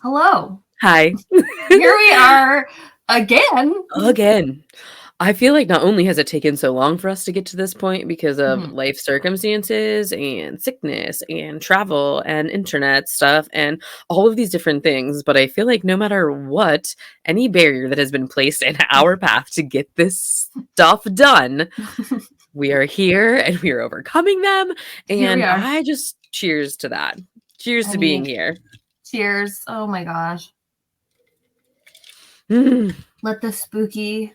Hello. Hi. Here we are again. Again. I feel like not only has it taken so long for us to get to this point because of Mhm. life circumstances and sickness and travel and internet stuff and all of these different things, but I feel like no matter what, any barrier that has been placed in our path to get this stuff done, we are here and we are overcoming them. Here we And are. I just cheers to that. Cheers I to being mean, here. cheers. Oh my gosh. Mm. Let the spooky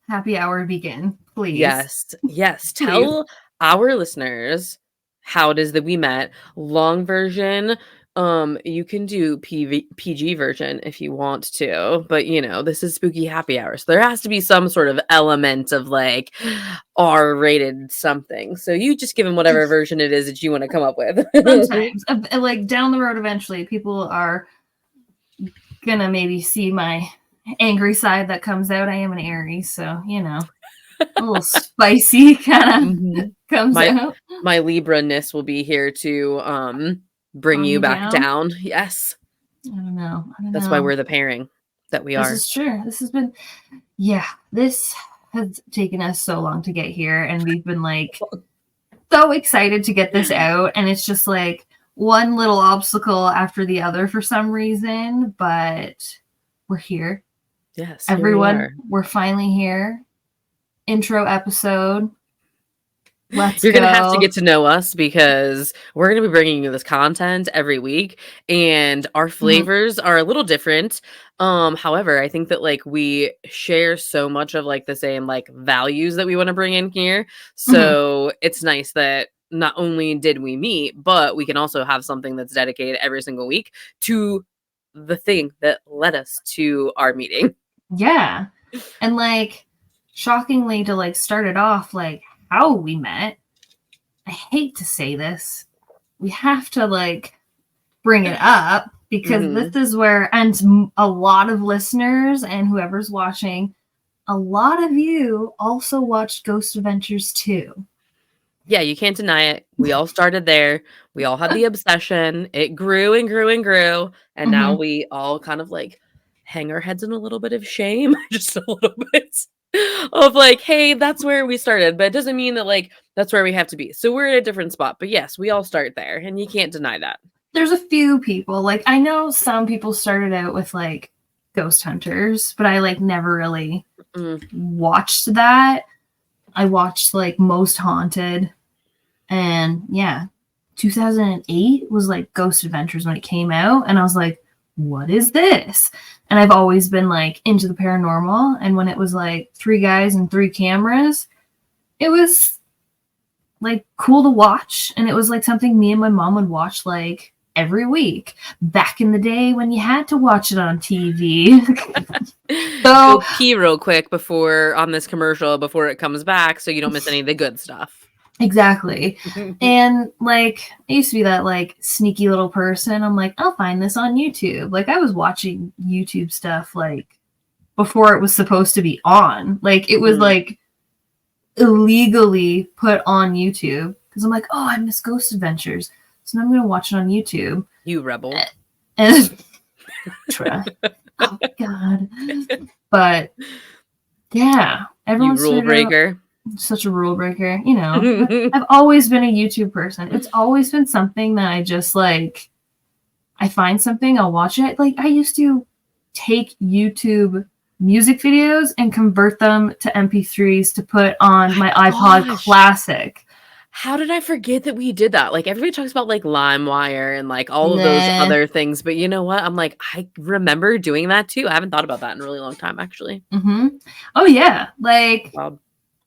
happy hour begin, please. Yes, yes. Please. Tell our listeners how it is that we met. Long version, you can do PG version if you want to, but this is spooky happy hour. So there has to be some sort of element of like R-rated something. So you just give them whatever version it is that you want to come up with. Sometimes, like down the road, eventually, people are gonna maybe see my angry side that comes out. I am an Aries, so a little spicy kind of Mhm. comes My out. my Libra-ness will be here to bring Calm you you back down. down. Yes. I don't know. I don't That's why know. we're the pairing that we This are. is true. This has been, yeah, this has taken us so long to get here, and we've been like so excited to get this out, and it's just like one little obstacle after the other for some reason, but we're here. Yes, here we Everyone, are. we're finally here. Intro episode. Let's You're going to have to go. get to know us because we're going to be bringing you this content every week and our Mhm. flavors are a little different. However, I think that like we share so much of like the same like values that we want to bring in here. Mhm. So it's nice that not only did we meet, but we can also have something that's dedicated every single week to the thing that led us to our meeting. Yeah. And like shockingly to like start it off like how we met. I hate to say this. We have to like bring it up because this Mhm. is where, and a lot of listeners and whoever's watching, a lot of you also watched Ghost Adventures too. Yeah, you can't deny it. We all started there. We all had the obsession. It grew and grew and grew. And now Mm-hmm. we all kind of like hang our heads in a little bit of shame, just a little bit of like, hey, that's where we started. But it doesn't mean that like that's where we have to be. So we're at a different spot. But yes, we all start there. And you can't deny that. There's a few people, like I know some people started out with like Ghost Hunters, but I like never really Mm. watched that. I watched like Most Haunted, and yeah, 2008 was like Ghost Adventures when it came out, and I was like, what is this? And I've always been like into the paranormal, and when it was like three guys and three cameras, it was like cool to watch, and it was like something me and my mom would watch like every week back in the day when you had to watch it on TV. So Go pee real quick before on this commercial before it comes back so you don't miss any of the good stuff. exactly. And like I used to be that like sneaky little person. I'm like, I'll find this on YouTube. Like I was watching YouTube stuff like before it was supposed to be on. Like it was Mhm. like illegally put on YouTube because I'm like, oh, I miss Ghost Adventures. So now I'm gonna watch it on YouTube. You rebel. And oh god. But yeah, You everyone rule started out breaker. such a rule breaker, you know. I've always been a YouTube person. It's always been something that I just like I find something, I'll watch it. Like I used to take YouTube music videos and convert them to MP3s to put on my iPod Gosh. Classic. How did I forget that we did that? Like, everybody talks about, like, LimeWire and, like, all of those Nah. other things, but you know what? I'm like, I remember doing that too. I haven't thought about that in a really long time, actually. Mm-hmm. Oh yeah. Like Wow.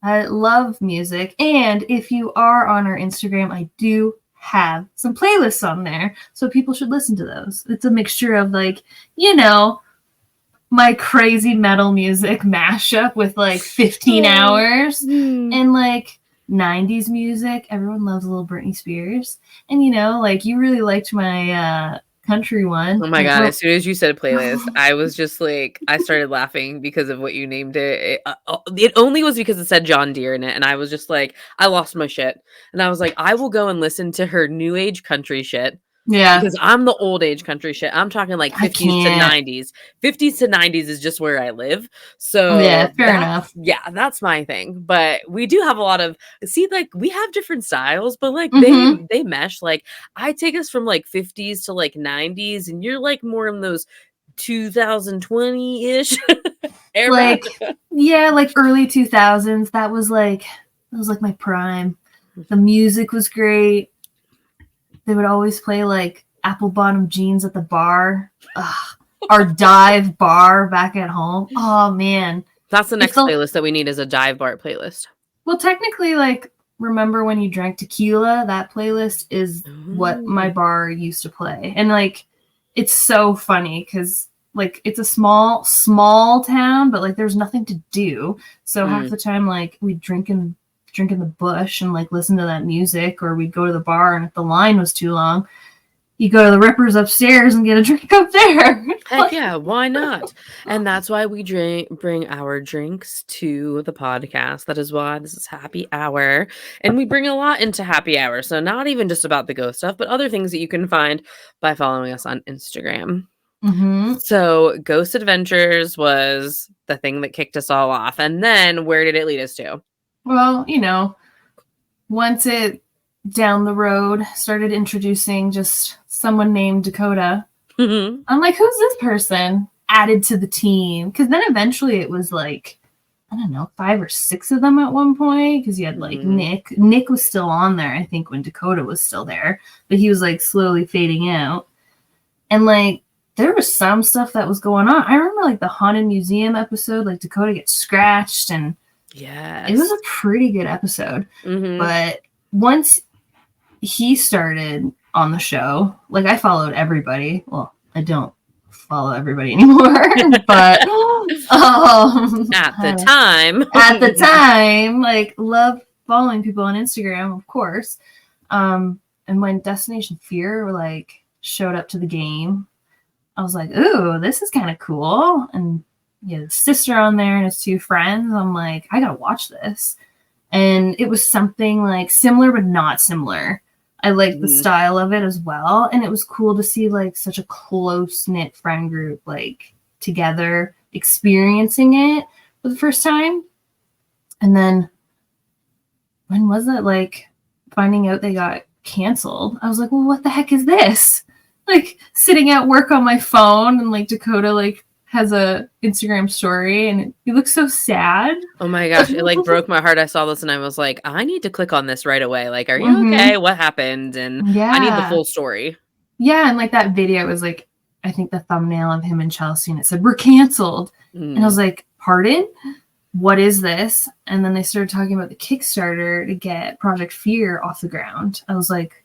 I love music. And if you are on our Instagram, I do have some playlists on there. So people should listen to those. It's a mixture of like, my crazy metal music mashup with like 15 Oh. hours Mm. and like 90s music. Everyone loves a little Britney Spears. And like you really liked my country one. Oh my Like god, as soon as you said playlist, I was just like I started laughing because of what you named it. It only was because it said John Deere in it, and I was just like, I lost my shit. And I was like, I will go and listen to her new age country shit. Yeah. Because I'm the old age country shit. I'm talking like I 50s to can't. 90s. 50s to 90s is just where I live. Yeah, So fair enough. that's my thing. But we do have a lot of, see, like we have different styles, but like Mm-hmm. they mesh. Like I take us from like 50s to like 90s, and you're like more in those 2020-ish era. Like, yeah, like early 2000s. That was like my prime. The music was great. They would always play like Apple Bottom Jeans at the bar. Ugh. Our dive bar back at home. Oh man. That's the If next the playlist that we need, is a dive bar playlist. Well, technically, like, remember when you drank tequila? That playlist is what my Ooh. bar used to play. And like, it's so funny because like it's a small town, but like there's nothing to do. So half Mm. the time, like we'd drink in the bush and like listen to that music, or we'd go to the bar, and if the line was too long, you go to the Rippers upstairs and get a drink up there. Heck yeah, why not? And that's why we bring our drinks to the podcast. That is why this is happy hour. And we bring a lot into happy hour. So not even just about the ghost stuff, but other things that you can find by following us on Instagram. Mm-hmm. So Ghost Adventures was the thing that kicked us all off. And then where did it lead us to? Well, once it down the road started introducing just someone named Dakota, I'm like, who's this person added to the team? Because then eventually it was like, I don't know, 5 or 6 of them at one point. Because you had like Nick. Nick was still on there, I think, when Dakota was still there, but he was like slowly fading out. And like, there was some stuff that was going on. I remember like the Haunted Museum episode, like Dakota gets scratched, and Yes. it was a pretty good episode. But once he started on the show, like I followed everybody. Well, I don't follow everybody anymore, but at the time, like love following people on Instagram, of course. And when Destination Fear like showed up to the game, I was like, ooh, this is kind of cool. And yeah, his sister on there and his 2 friends. I'm like, I gotta watch this. And it was something like similar but not similar. I liked the style of it as well. And it was cool to see like such a close-knit friend group like together experiencing it for the first time. And then when was it, like finding out they got canceled? I was like, well, what the heck is this? Like sitting at work on my phone, and like Dakota like has a Instagram story, and he looks so sad. Oh my gosh, it like broke my heart. I saw this and I was like, I need to click on this right away. Like, are you okay? What happened? And I need the full story. Yeah, and like that video was like, I think the thumbnail of him and Chelsea, and it said, we're canceled. And I was like, pardon? What is this? And then they started talking about the Kickstarter to get Project Fear off the ground. I was like,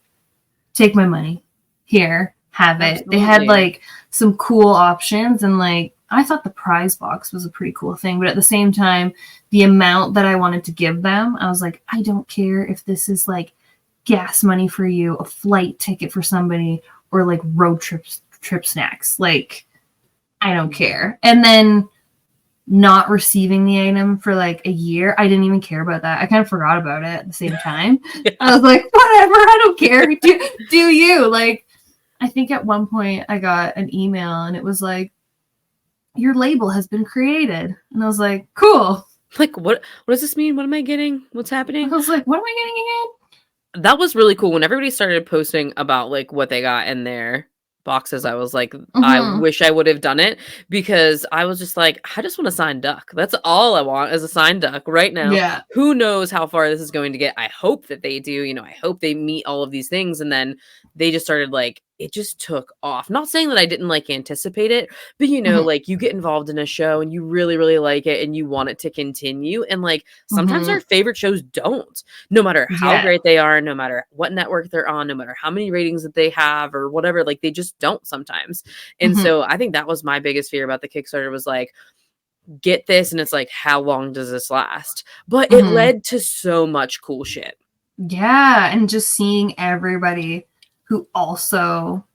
take my money. Here, have it. They had like some cool options, and like I thought the prize box was a pretty cool thing, but at the same time, the amount that I wanted to give them, I was like, I don't care if this is like gas money for you, a flight ticket for somebody, or like road trip snacks. Like, I don't care. And then not receiving the item for like a year, I didn't even care about that. I kind of forgot about it at the same time. Yeah. I was like, whatever, I don't care. Do you? Like, I think at one point I got an email and it was like, your label has been created. And I was like, cool. Like, what does this mean? What am I getting? What's happening? I was like, what am I getting again? That was really cool. When everybody started posting about like what they got in their boxes, I was like, I wish I would have done it, because I was just like, I just want a signed duck. That's all I want, is a signed duck right now. Yeah. Who knows how far this is going to get? I hope that they do. I hope they meet all of these things. And then they just started like, it just took off. Not saying that I didn't like anticipate it, but like you get involved in a show and you really, really like it and you want it to continue. And like sometimes our favorite shows don't, no matter how great they are, no matter what network they're on, no matter how many ratings that they have or whatever, like they just don't sometimes. And so I think that was my biggest fear about the Kickstarter, was like, get this, and it's like, how long does this last? But it led to so much cool shit. Yeah, and just seeing everybody who also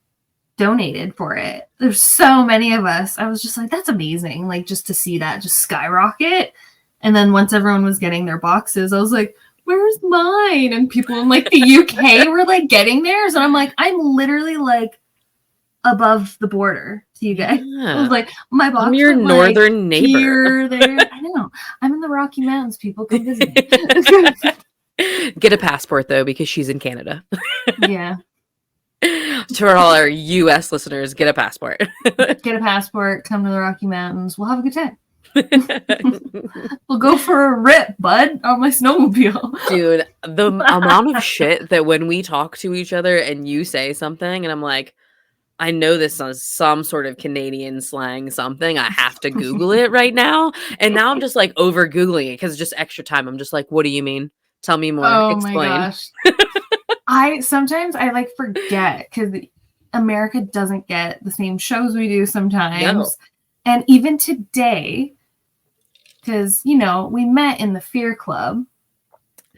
donated for it. There's so many of us. I was just like, that's amazing. Like, just to see that just skyrocket. And then once everyone was getting their boxes, I was like, where's mine? And people in like the UK were like getting theirs. And I'm like, I'm literally like above the border to you guys. Yeah. It was like my box I'm your went, northern like, neighbor. here, there. I know. I'm in the Rocky Mountains. People come visit me. Get a passport though, because she's in Canada. Yeah. To all our US listeners, get a passport. Get a passport, come to the Rocky Mountains. We'll have a good time. We'll go for a rip, bud, on my snowmobile. Dude, the amount of shit that when we talk to each other and you say something and I'm like, I know this is some sort of Canadian slang something. I have to Google it right now. And now I'm just like over Googling it because it's just extra time. I'm just like, what do you mean? Tell me more. Oh Explain. my gosh. Sometimes I like forget because America doesn't get the same shows we do sometimes. No. And even today, because, you know, we met in the Fear Club.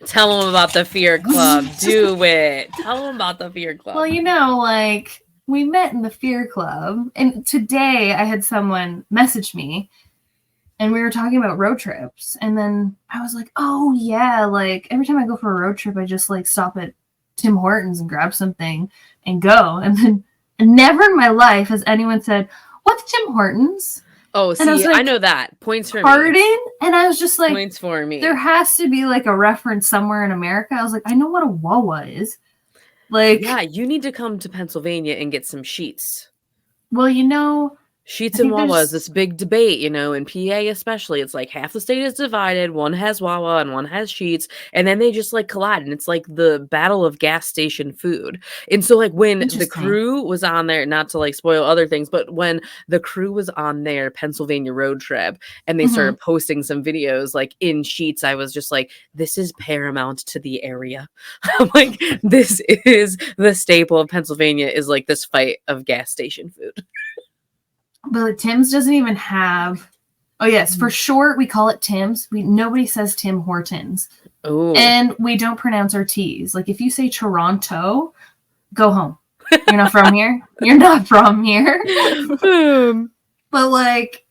Tell them about the Fear Club. Do it. Tell them about the Fear Club. Well, you know, like, we met in the Fear Club. And today I had someone message me and we were talking about road trips. And then I was like, oh, yeah, like, every time I go for a road trip, I just, like, stop at Tim Hortons and grab something and go. And then never in my life has anyone said, what's Tim Hortons? Oh, see, like, I know that. Points for pardon? me. And I was just like, points for me. There has to be like a reference somewhere in America. I was like, I know what a Wawa is. Like, yeah, you need to come to Pennsylvania and get some sheets. Well, you know, Sheets and Wawa is this big debate, you know, in PA especially. It's like half the state is divided. One has Wawa and one has Sheets. And then they just like collide. And it's like the battle of gas station food. And so like when the crew was on there, not to like spoil other things, but when the crew was on their Pennsylvania road trip and they started posting some videos like in Sheets, I was just like, this is paramount to the area. I'm like, this is the staple of Pennsylvania, is like this fight of gas station food. But Tim's doesn't even have. Oh yes, for short we call it Tim's. Nobody says Tim Hortons. Oh. And we don't pronounce our T's. Like if you say Toronto, go home. You're not from here. You're not from here. But like,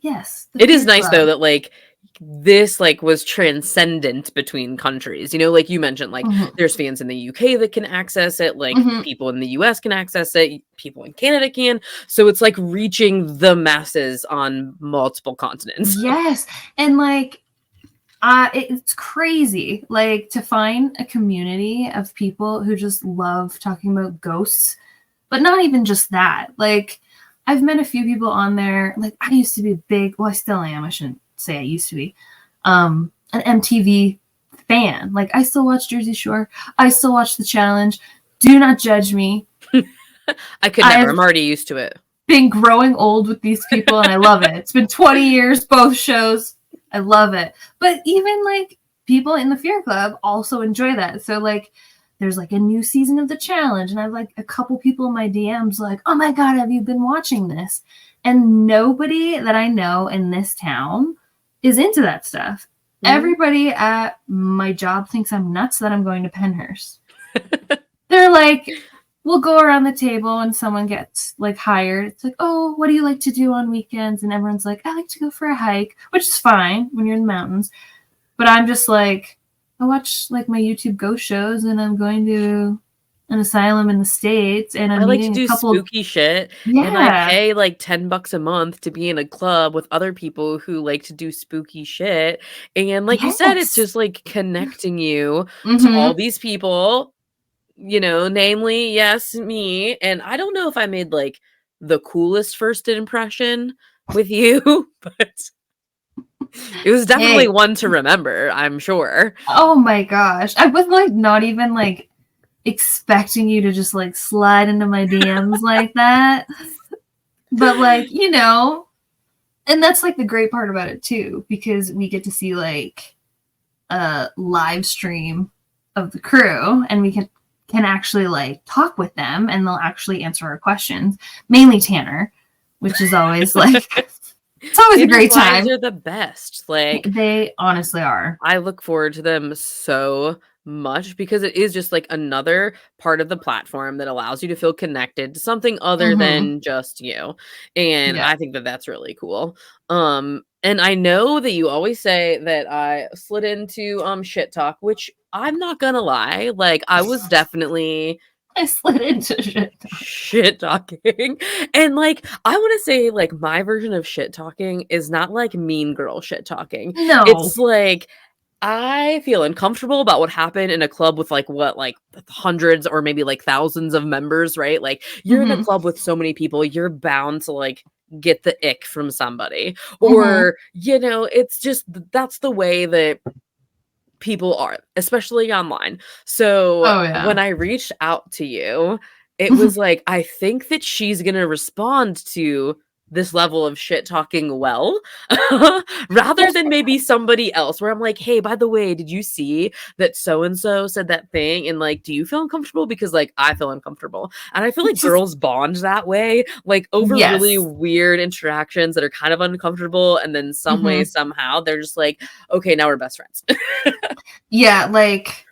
yes, it is nice though that like this like was transcendent between countries, you know, like you mentioned, like there's fans in the UK that can access it, like people in the US can access it, people in Canada can, so it's like reaching the masses on multiple continents. Yes. And like it's crazy like to find a community of people who just love talking about ghosts, but not even just that. Like I've met a few people on there. Like I used to be I still am, I shouldn't say I used to be an MTV fan. Like I still watch Jersey Shore. I still watch The Challenge. Do not judge me. I could never. I'm already used to it. Been growing old with these people and I love it. It's been 20 years, both shows. I love it. But even like people in the Fear Club also enjoy that. So like there's like a new season of The Challenge and I have like a couple people in my DMs like, oh my God, have you been watching this? And nobody that I know in this town is into that stuff. Everybody at my job thinks I'm nuts that I'm going to Pennhurst. They're like, we'll go around the table and someone gets like hired. It's like, oh, what do you like to do on weekends? And everyone's like, I like to go for a hike, which is fine when you're in the mountains. But I'm just like, I watch like my YouTube ghost shows and I'm going to an asylum in the States and I'm I like to meeting do a couple spooky shit. And I pay like $10 a month to be in a club with other people who like to do spooky shit. And like you said, it's just like connecting you to all these people, you know, namely, yes, me. And I don't know if I made like the coolest first impression with you, but it was definitely one to remember, I'm sure. Oh my gosh. I was like not even like expecting you to just like slide into my DMs like that. But like, you know, and that's like the great part about it too, because we get to see like a live stream of the crew and we can actually like talk with them and they'll actually answer our questions. Mainly Tanner, which is always like it's always a great time. They're the best. Like they honestly are. I look forward to them so much because it is just like another part of the platform that allows you to feel connected to something other Mm-hmm. than just you. And Yeah. I think that that's really cool. And I know that you always say that I slid into shit talk, which I'm not gonna lie, like I was definitely I slid into shit. shit talking. And like I want to say like my version of shit talking is not like mean girl shit talking. No. It's like I feel uncomfortable about what happened in a club with like what like hundreds or maybe like thousands of members, right? Like you're in a Mm-hmm. club with so many people, you're bound to like get the ick from somebody. Mm-hmm. Or, it's just that's the way that people are, especially online. So Oh when yeah. I reached out to you, it was like, I think that she's going to respond to this level of shit talking well, rather than maybe somebody else where I'm like, hey, by the way, did you see that so and so said that thing? And like, do you feel uncomfortable? Because like, I feel uncomfortable. And I feel like Just girls bond that way, like over really yes. weird interactions that are kind of uncomfortable. And then some way, Mm-hmm. somehow, they're just like, okay, now we're best friends. Yeah, like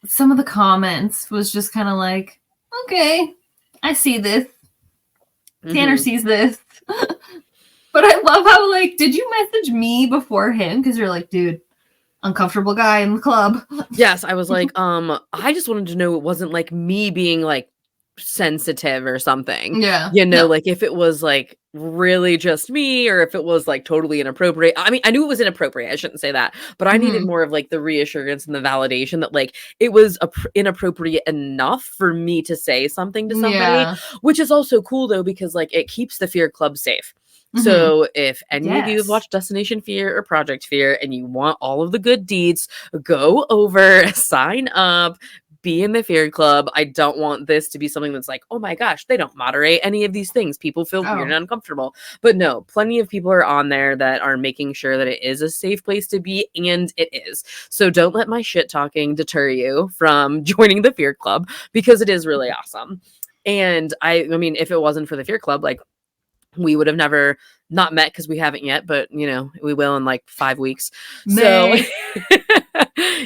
some of the comments was just kind of like, okay, I see this. Tanner Mhm. sees this. But I love how, like, did you message me before him? Because you're like, dude, uncomfortable guy in the club. Yes, I was like, I just wanted to know it wasn't like me being like sensitive or something. Yeah. No. Like if it was like really just me or if it was like totally inappropriate. I mean, I knew it was inappropriate. I shouldn't say that, but I needed Mm-hmm. more of like the reassurance and the validation that like it was inappropriate enough for me to say something to somebody, Yeah. which is also cool though because like it keeps the fear club safe. Mm-hmm. So if any of you have Yes. watched Destination Fear or Project Fear and you want all of the good deeds, go over, sign up, be in the fear club. I don't want this to be something that's like, oh my gosh, they don't moderate any of these things. People feel weird Oh. and uncomfortable. But no, plenty of people are on there that are making sure that it is a safe place to be, and it is. So don't let my shit talking deter you from joining the fear club because it is really awesome. And I mean, if it wasn't for the fear club, like we would have never not met because we haven't yet, but we will in like 5 weeks. So May.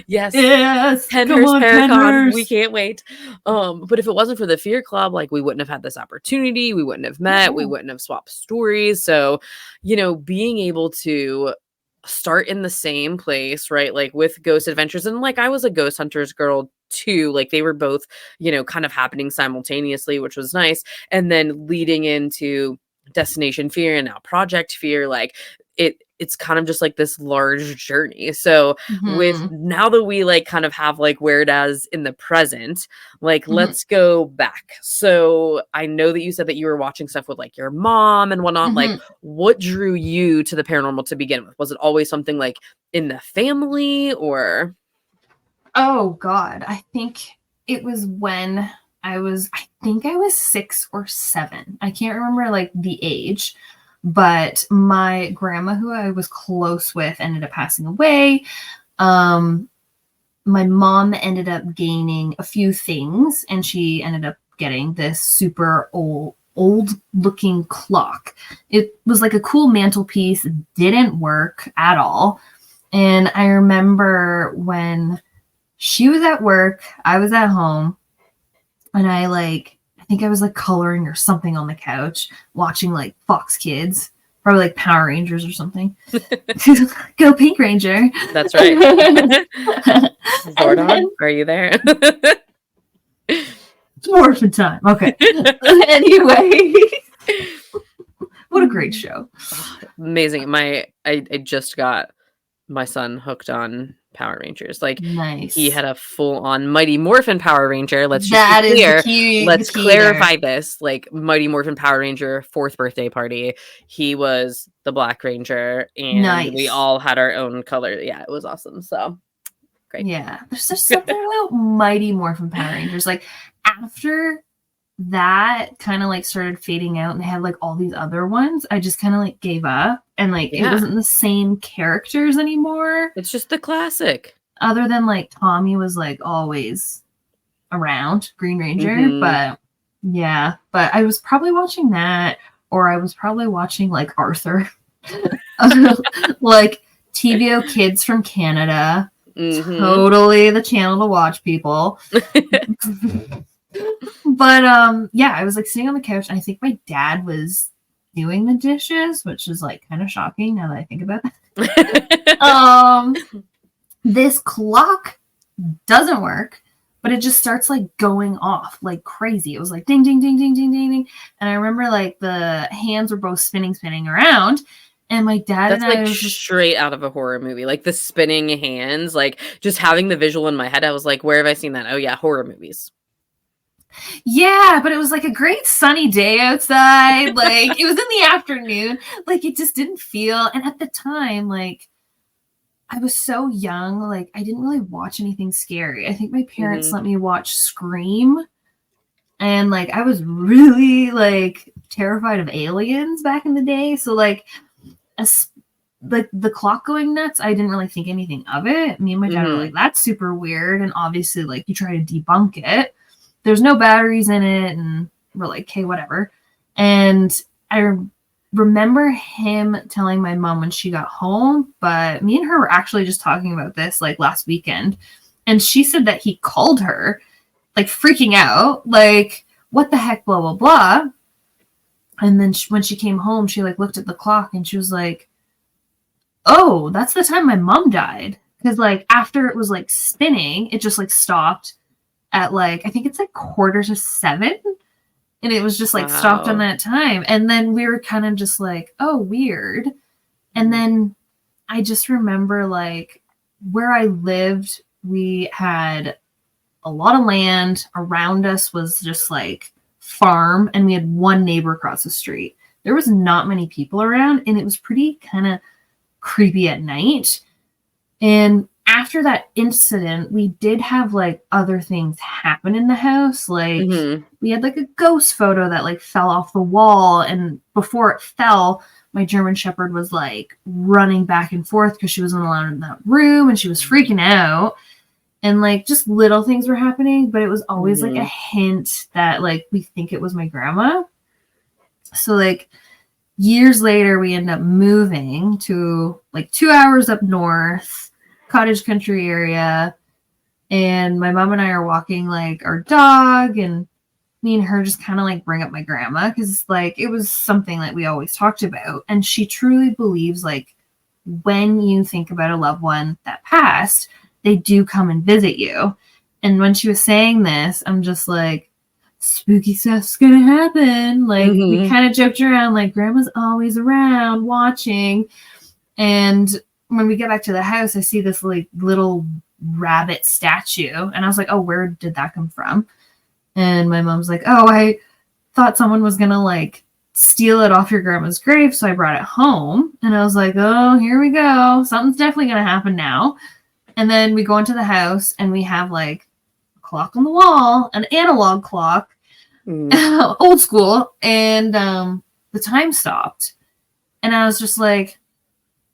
yes, Yes. Come Penhurst on, Paracon, we Penhurst. can't wait. But if it wasn't for the Fear Club, like we wouldn't have had this opportunity, we wouldn't have met, we No. wouldn't have swapped stories. So, being able to start in the same place, right? Like with Ghost Adventures, and like I was a Ghost Hunters girl too. Like they were both, kind of happening simultaneously, which was nice. And then leading into Destination Fear and now Project Fear, like it's kind of just like this large journey. So with Mm-hmm. now that we like kind of have like where it is in the present, like Mm-hmm. let's go back. So I know that you said that you were watching stuff with like your mom and whatnot. Like Mm-hmm. what drew you to the paranormal to begin with? Was it always something like in the family or? Oh God. I think it was when I think I was 6 or 7. I can't remember like the age, but my grandma, who I was close with, ended up passing away. Um, my mom ended up gaining a few things, and she ended up getting this super old looking clock. It was like a cool mantelpiece, didn't work at all. And I remember when she was at work, I was at home, and I think I was like coloring or something on the couch, watching like Fox Kids, probably like Power Rangers or something. Go Pink Ranger. That's right. And Zordon, then are you there? it's morphin' time. Okay. Anyway, what a great show. Amazing. I just got my son hooked on Power Rangers. Like he Nice. had a full on Mighty Morphin Power Ranger. Let's just be That is clear. the Let's key there. clarify this. Like Mighty Morphin Power Ranger 4th birthday party. He was the Black Ranger and we Nice. all had our own color. Yeah, it was awesome. So great. Yeah. There's just something about Mighty Morphin Power Rangers. Like after that kind of like started fading out and they had like all these other ones, I just kind of like gave up, and like it Yeah. wasn't the same characters anymore. It's just the classic. Other than like Tommy was like always around, Green Ranger. Mhm. But yeah, but I was probably watching that, or I was probably watching like Arthur. Like TVO Kids from Canada. Mhm. Totally the channel to watch, people. But yeah, I was like sitting on the couch, and I think my dad was doing the dishes, which is like kind of shocking now that I think about that. This clock doesn't work, but it just starts like going off like crazy. It was like ding, ding, ding, ding, ding, ding, ding. And I remember like the hands were both spinning around. And my dad and That's, I like, was just, straight out of a horror movie, like, the spinning hands, like, just having the visual in my head, I was like, "Where have I seen that?" Oh, yeah, horror movies. yeah, but it was like a great sunny day outside. Like it was in the afternoon. Like it just didn't feel, and at the time, like I was so young, like I didn't really watch anything scary. I think my parents Mhm. let me watch Scream, and like I was really like terrified of aliens back in the day. So like as like the clock going nuts, I didn't really think anything of it. Me and my dad were like, Mhm. that's super weird. And obviously, like you try to debunk it. There's no batteries in it, and we're like, okay, whatever. And I remember him telling my mom when she got home, but me and her were actually just talking about this like last weekend. And she said that he called her, like freaking out, like, what the heck, blah, blah, blah. And then when she came home, she like looked at the clock and she was like, oh, that's the time my mom died. Because like after it was like spinning, it just like stopped at like, I think it's like quarter to seven. And it was just like stopped on Wow. that time. And then we were kind of just like, oh, weird. And Mhm. then I just remember like where I lived, we had a lot of land around us, was just like farm, and we had one neighbor across the street. There was not many people around, and it was pretty kind of creepy at night. And after that incident, we did have like other things happen in the house. Like Mhm. we had like a ghost photo that like fell off the wall, and before it fell, my German Shepherd was like running back and forth because she wasn't allowed in that room, and she was freaking out. And like just little things were happening, but it was always like a Mhm. hint that like we think it was my grandma. So like years later, we end up moving to like 2 hours up north, cottage country area. And my mom and I are walking like our dog, and me and her just kind of like bring up my grandma because like it was something that we always talked about. And she truly believes like when you think about a loved one that passed, they do come and visit you. And when she was saying this, I'm just like, spooky stuff's gonna happen. Like we Mhm. kind of joked around, like grandma's always around watching. And when we get back to the house, I see this like little rabbit statue, and I was like, oh, where did that come from? And my mom's like, oh, I thought someone was gonna like steal it off your grandma's grave, so I brought it home. And I was like, oh, here we go. Something's definitely gonna happen now. And then we go into the house, and we have like a clock on the wall, an analog clock, Mhm. old school, and the time stopped. And I was just like,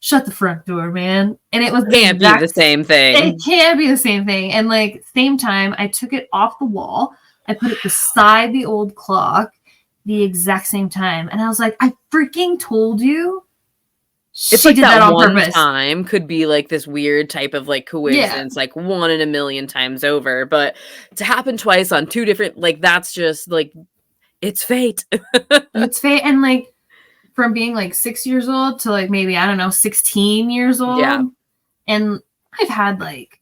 shut the front door, man. And it was the Can't be the exact, same it thing. can't be the same thing. And like, same time, I took it off the wall, I put it beside the old clock, the exact same time. And I was like, I freaking told you It's she like did that that on one purpose. time could be, like, this weird type of, like, Yeah, coincidence, like, 1 in a million times over, but to happen twice on 2 different like, that's just, like, it's fate. it's fate. And like, from being like 6 years old to like maybe, I don't know, 16 years Yeah. old. And I've had like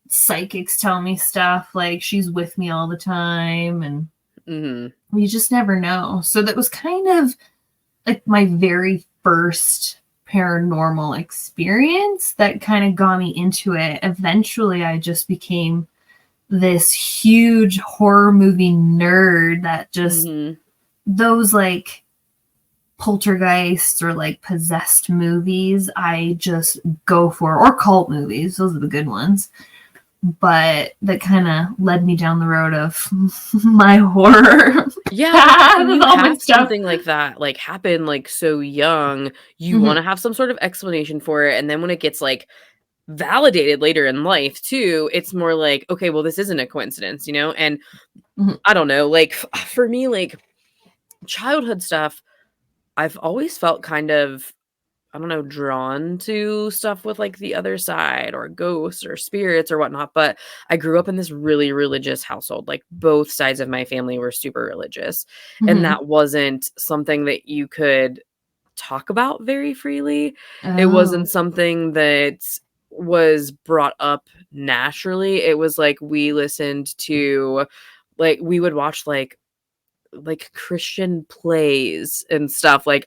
psychics tell me stuff like she's with me all the time, and Mhm. you just never know. So that was kind of like my very first paranormal experience that kind of got me into it. Eventually, I just became this huge horror movie nerd that just Mhm. those like poltergeists or like possessed movies, I just go for, or cult movies. Those are the good ones. But that kind of led me down the road of my horror Yeah, well, path when with you all my have stuff. something like that, like, happen, like, so young, you Mhm, wanna have some sort of explanation for it, and then when it gets, like, validated later in life too, it's more like, "Okay, well, this isn't a coincidence," you know? And mhm, I don't know, like, for me, like, childhood stuff, I've always felt kind of I don't know, drawn to stuff with like the other side or ghosts or spirits or whatnot. But I grew up in this really religious household. Like both sides of my family were super religious. And Mm-hmm. that wasn't something that you could talk about very freely. It Oh. wasn't something that was brought up naturally. It was like we listened to, like, we would watch like Christian plays and stuff. Like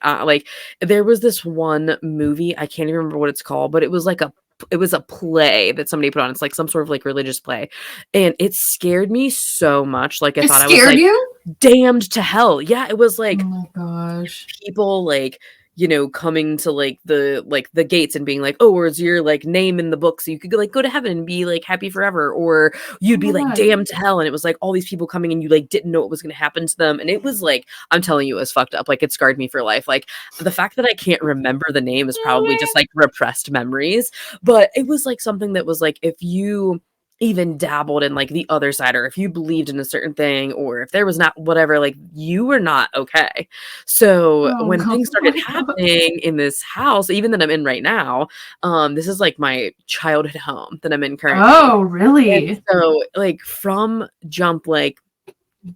there was this one movie, I can't even remember what it's called, but it was a play that somebody put on. It's like some sort of like religious play. And it scared me so much. Like I It thought I was scared like you? damned to hell. Yeah, it was Oh like my gosh. people like, you know, coming to like the gates and being like, oh, where's your like name in the book so you could like go to heaven and be like happy forever, or Oh you'd be my like god. damned to hell. And it was like all these people coming and you like didn't know what was going to happen to them. And it was like, I'm telling you, it was fucked up. Like it scarred me for life. Like the fact that I can't remember the name is probably just like repressed memories, but it was like something that was like, if you even dabbled in like the other side, or if you believed in a certain thing, or if there was not whatever, like you were not okay. So Oh when god. things Oh started my god. happening in this house, even that I'm in right now, this is like my childhood home that I'm in currently. Oh, And really? so like from jump, like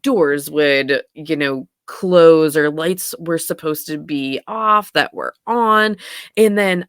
doors would, you know, close, or lights were supposed to be off that were on. And then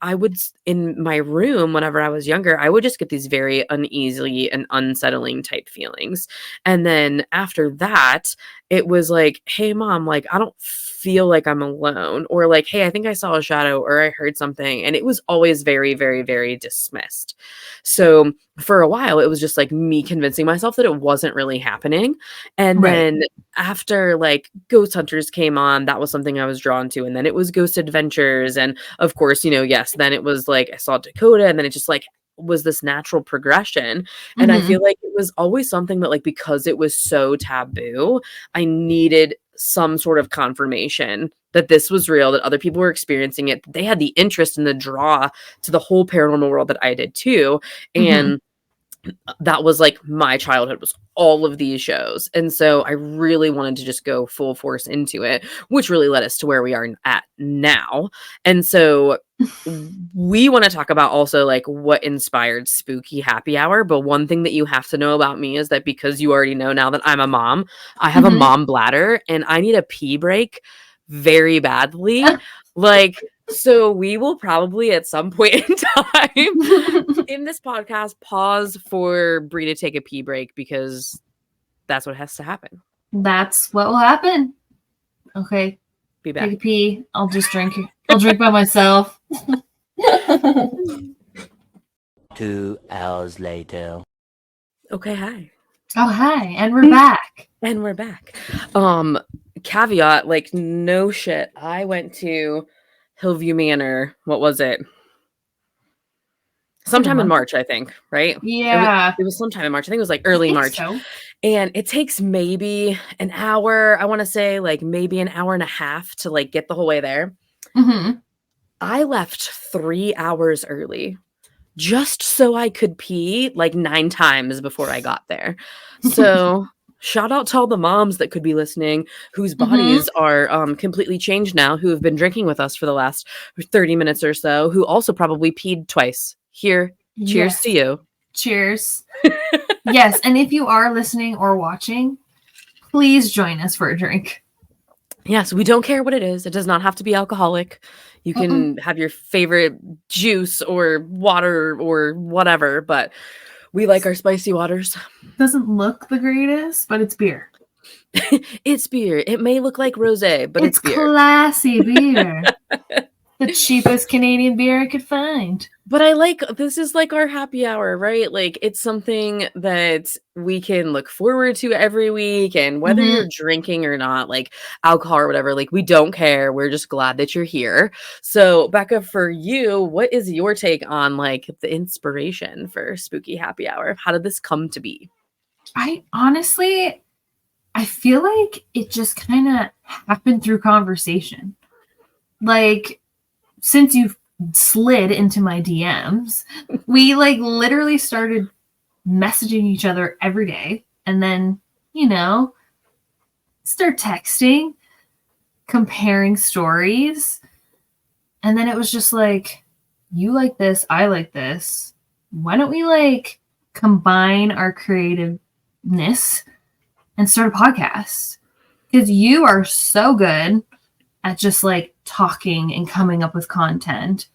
in my room, whenever I was younger, I would just get these very uneasy and unsettling type feelings. And then after that, it was like, hey, mom, like, I don't feel like I'm alone. Or like, hey, I think I saw a shadow or I heard something. And it was always very, very, very dismissed. So for a while, it was just like me convincing myself that it wasn't really happening. And Right. then after like Ghost Hunters came on, that was something I was drawn to. And then it was Ghost Adventures. And of course, you know, yes, then it was like I saw Dakota, and then it just like was this natural progression. And I Mm-hmm. feel like it was always something that, like, because it was so taboo, I needed some sort of confirmation that this was real, that other people were experiencing it, that they had the interest and the draw to the whole paranormal world that I did too. Mm-hmm. And that was like my childhood, was all of these shows. And so I really wanted to just go full force into it, which really led us to where we are at now. And so we want to talk about also like what inspired Spooky Happy Hour. But one thing that you have to know about me is that, because you already know now that I'm a mom, I have a Mm-hmm. mom bladder and I need a pee break very badly. Like, so we will probably at some point in time in this podcast pause for Bree to take a pee break, because that's what has to happen. That's what will happen. Okay. Be Take a back. pee. I'll just drink. I'll drink by myself. 2 hours later. Okay, hi. Oh, hi. And we're back. And we're back. Caveat, like, no shit. I went to Hillview Manor. What was it? It's like a Sometime in month. March, I think, right? Yeah. It was sometime in March. I think it was like I early think March. so. And it takes maybe an hour, I want to say like maybe an hour and a half to like get the whole way there. Mm-hmm. I left 3 hours early just so I could pee like 9 times before I got there. So, shout out to all the moms that could be listening, whose Mm-hmm. bodies are completely changed now, who have been drinking with us for the last 30 minutes or so, who also probably peed twice. Here, cheers to Yes. you. Cheers. Yes. And if you are listening or watching, please join us for a drink. Yes, we don't care what it is. It does not have to be alcoholic. You Mm-mm. can have your favorite juice or water or whatever, but we like our spicy waters. Doesn't look the greatest, but it's beer. It's beer. It may look like rosé, but it's beer. Classy beer. The cheapest Canadian beer I could find. But I like, this is like our happy hour, right? Like, it's something that we can look forward to every week. And whether Mm-hmm. you're drinking or not, like alcohol or whatever, like, we don't care. We're just glad that you're here. So, Becca, for you, what is your take on like the inspiration for Spooky Happy Hour? How did this come to be? I honestly, I feel like it just kind of happened through conversation. Like, since you've slid into my DMs, we like literally started messaging each other every day, and then, you know, start texting, comparing stories. And then it was just like, you like this, I like this. Why don't we like combine our creativeness and start a podcast? Because you are so good at just like talking and coming up with content.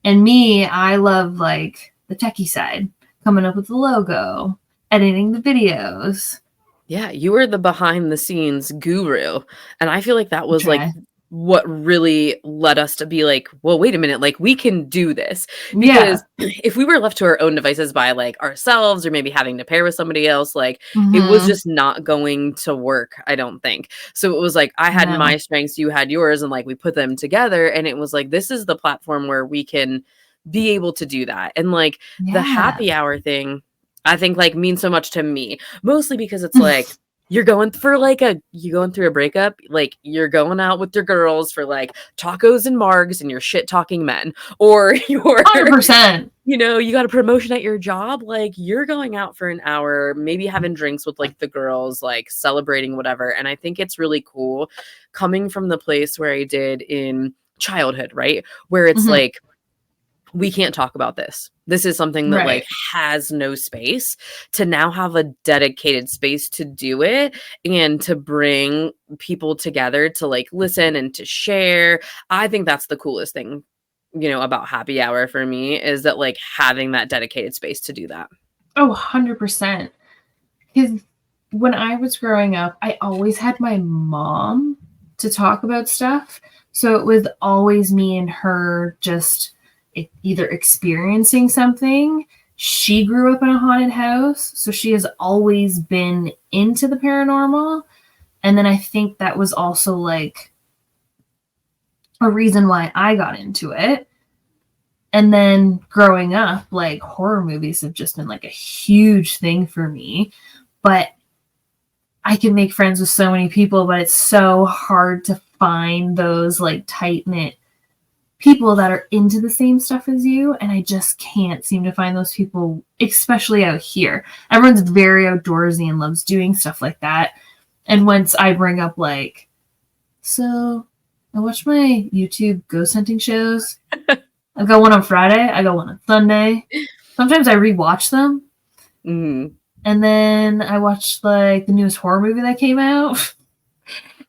And me, I love like the techie side, coming up with the logo, editing the videos. Yeah, you were the behind the scenes guru. And I feel like that was like Try. what really led us to be like, well, wait a minute, like we can do this. Yeah. Because if we were left to our own devices by like ourselves or maybe having to pair with somebody else, like it was Mm-hmm. just not going to work, I don't think. So it was like I had my No. strengths, you had yours, and like we put them together. And it was like, this is the platform where we can be able to do that. And like the Yeah. happy hour thing, I think like means so much to me, mostly because it's like you're going through a breakup, like you're going out with your girls for like tacos and margs and you're shit talking men, or you're 100%. you got a promotion at your job, like you're going out for an hour, maybe having drinks with like the girls, like celebrating whatever. And I think it's really cool coming from the place where I did in childhood, right? Where it's Mm-hmm. like we can't talk about this. This is something that like Right. has no space, to now have a dedicated space to do it and to bring people together to like listen and to share. I think that's the coolest thing, about happy hour for me, is that like having that dedicated space to do that. Oh, 100%. Because when I was growing up, I always had my mom to talk about stuff. So it was always me and her just either experiencing something. She grew up in a haunted house. So she has always been into the paranormal. And then I think that was also like a reason why I got into it. And then growing up, like horror movies have just been like a huge thing for me. But I can make friends with so many people, but it's so hard to find those like tight knit people that are into the same stuff as you. And I just can't seem to find those people, especially out here. Everyone's very outdoorsy and loves doing stuff like that. And once I bring up, like, so I watch my YouTube ghost hunting shows. I got one on Friday, I got one on Sunday. Sometimes I rewatch them. Mm-hmm. And then I watched like the newest horror movie that came out.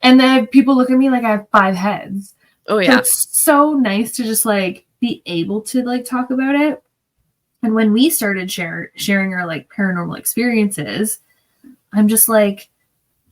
And then people look at me like I have 5 heads. Oh So yeah. it's so nice to just like be able to like talk about it. And when we started sharing our like paranormal experiences, I'm just like,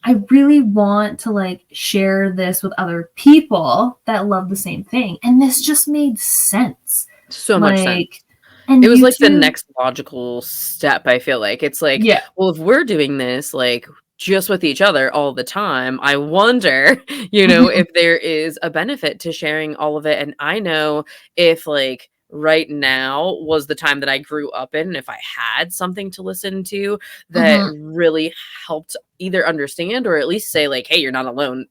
I really want to like share this with other people that love the same thing. And this just made sense. So much sense. Like, and It was like the YouTube, next logical step, I feel like. It's like, yeah. well, if we're doing this like just with each other all the time, I wonder, if there is a benefit to sharing all of it. And I know if like right now was the time that I grew up in, and if I had something to listen to that Mhm. really helped either understand or at least say like, hey, you're not alone.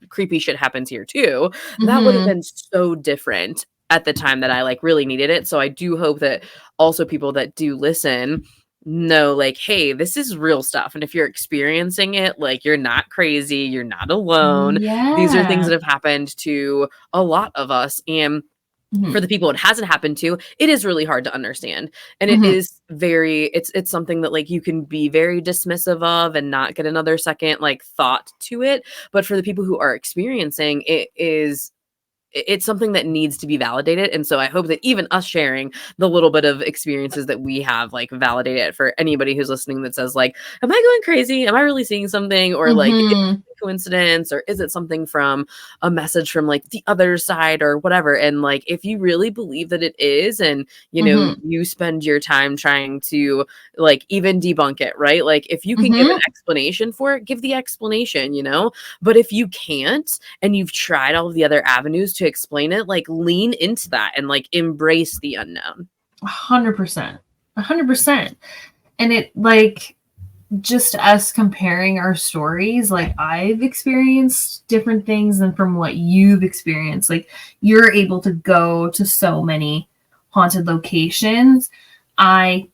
Creepy shit happens here too. That would have Mhm. been so different at the time that I like really needed it. So I do hope that also people that do listen know like, hey, this is real stuff. And if you're experiencing it, like you're not crazy, you're not alone. These are things Yeah. that have happened to a lot of us. And Mhm. for the people it hasn't happened to, it is really hard to understand. And it Mhm. is it's something that like you can be very dismissive of and not get another second like thought to it. But for the people who are experiencing it, it's something that needs to be validated. And so I hope that even us sharing the little bit of experiences that we have, like validate it for anybody who's listening that says like, am I going crazy? Am I really seeing something? Or like, is it Mhm. a coincidence? Or is it something from a message from like the other side or whatever? And like, if you really believe that it is, and Mhm. you spend your time trying to like even debunk it, right? Like if you can give an Mhm. explanation for it, give the explanation, but if you can't, and you've tried all of the other avenues to explain it, like lean into that and like embrace the unknown. 100%. 100%. And it like just us comparing our stories, like I've experienced different things than from what you've experienced. Like you're able to go to so many haunted locations. I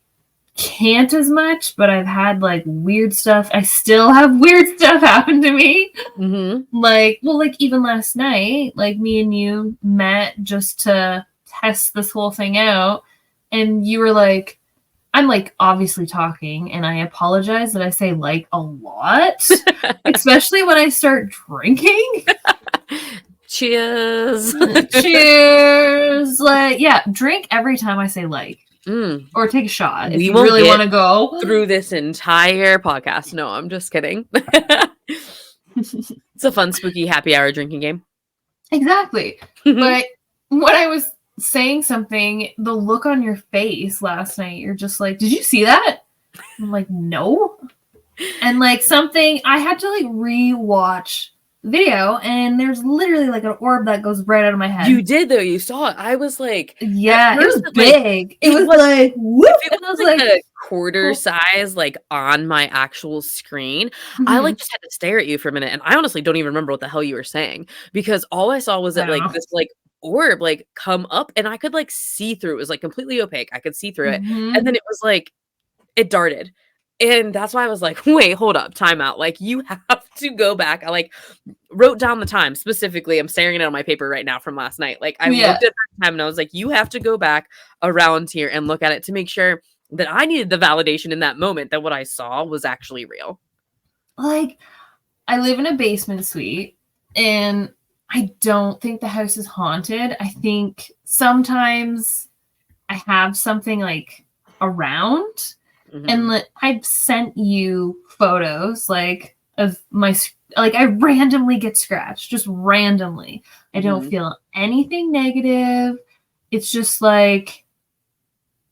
can't as much, but I've had like weird stuff. I still have weird stuff happen to me. Like, well, like even last night, like me and you met just to test this whole thing out. And you were like, I'm like obviously talking, and I apologize that I say like a lot, especially when I start drinking. Cheers. Cheers. Like, yeah, drink every time I say like. Or take a shot if you really want to go through this entire podcast. No, I'm just kidding. It's a fun, spooky happy hour drinking game. Exactly. But when I was saying something, the look on your face last night, you're just like, did you see that? I'm like, no. And like something, I had to like re-watch video, and there's literally like an orb that goes right out of my head. You did though. You saw it. I was like, yeah, it was big. Like, it was like, whoop. It was like a quarter size, like on my actual screen. I like just had to stare at you for a minute, and I honestly don't even remember what the hell you were saying, because all I saw was that like this like orb like come up, and I could like see through. It was like completely opaque. I could see through it, and then it was like it darted. And that's why I was like, wait, hold up, time out. Like, you have to go back. I like wrote down the time specifically. I'm staring at it on my paper right now from last night. Like, I looked at that time and I was like, you have to go back around here and look at it to make sure that I needed the validation in that moment that what I saw was actually real. Like, I live in a basement suite, and I don't think the house is haunted. I think sometimes I have something like around. And I've sent you photos like of my, like I randomly get scratched, just randomly. I don't feel anything negative. It's just like,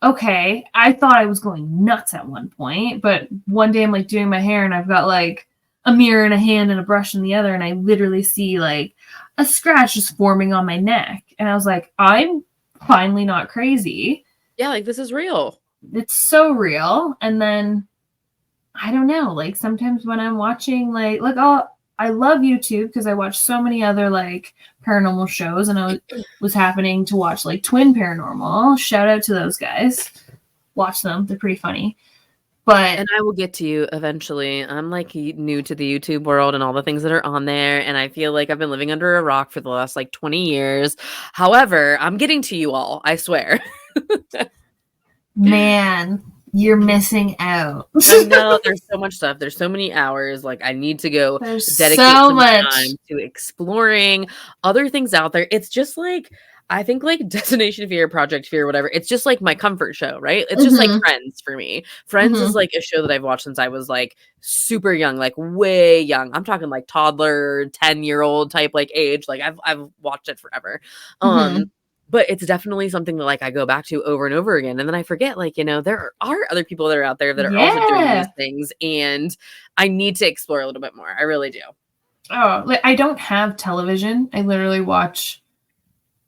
okay, I thought I was going nuts at one point, but one day I'm like doing my hair, and I've got like a mirror in a hand and a brush in the other, and I literally see like a scratch just forming on my neck. And I was like, I'm finally not crazy. Yeah, like this is real. It's so real. And then I don't know, like sometimes when I'm watching like oh, I love YouTube because I watch so many other like paranormal shows, and I was happening to watch like Twin Paranormal. Shout out to those guys. Watch them. They're pretty funny. But and I will get to you eventually. I'm like new to the YouTube world and all the things that are on there, and I feel like I've been living under a rock for the last like 20 years. However, I'm getting to you all, I swear. Man, you're missing out. I know, there's so much stuff. There's so many hours. Like, I need to go dedicate so some much time to exploring other things out there. It's just like, I think like Destination Fear, Project Fear, whatever. It's just like my comfort show, right? It's just like Friends for me. Friends is like a show that I've watched since I was like super young, like way young. I'm talking like toddler, 10-year-old type like age. Like I've watched it forever. But it's definitely something that like I go back to over and over again. And then I forget, like, you know, there are other people that are out there that are also doing these things. And I need to explore a little bit more. I really do. Oh, like I don't have television. I literally watch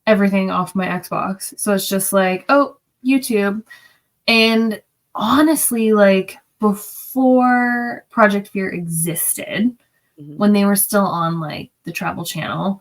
everything off my Xbox. So it's just like, oh, YouTube. And honestly, like before Project Fear existed, when they were still on like the Travel Channel,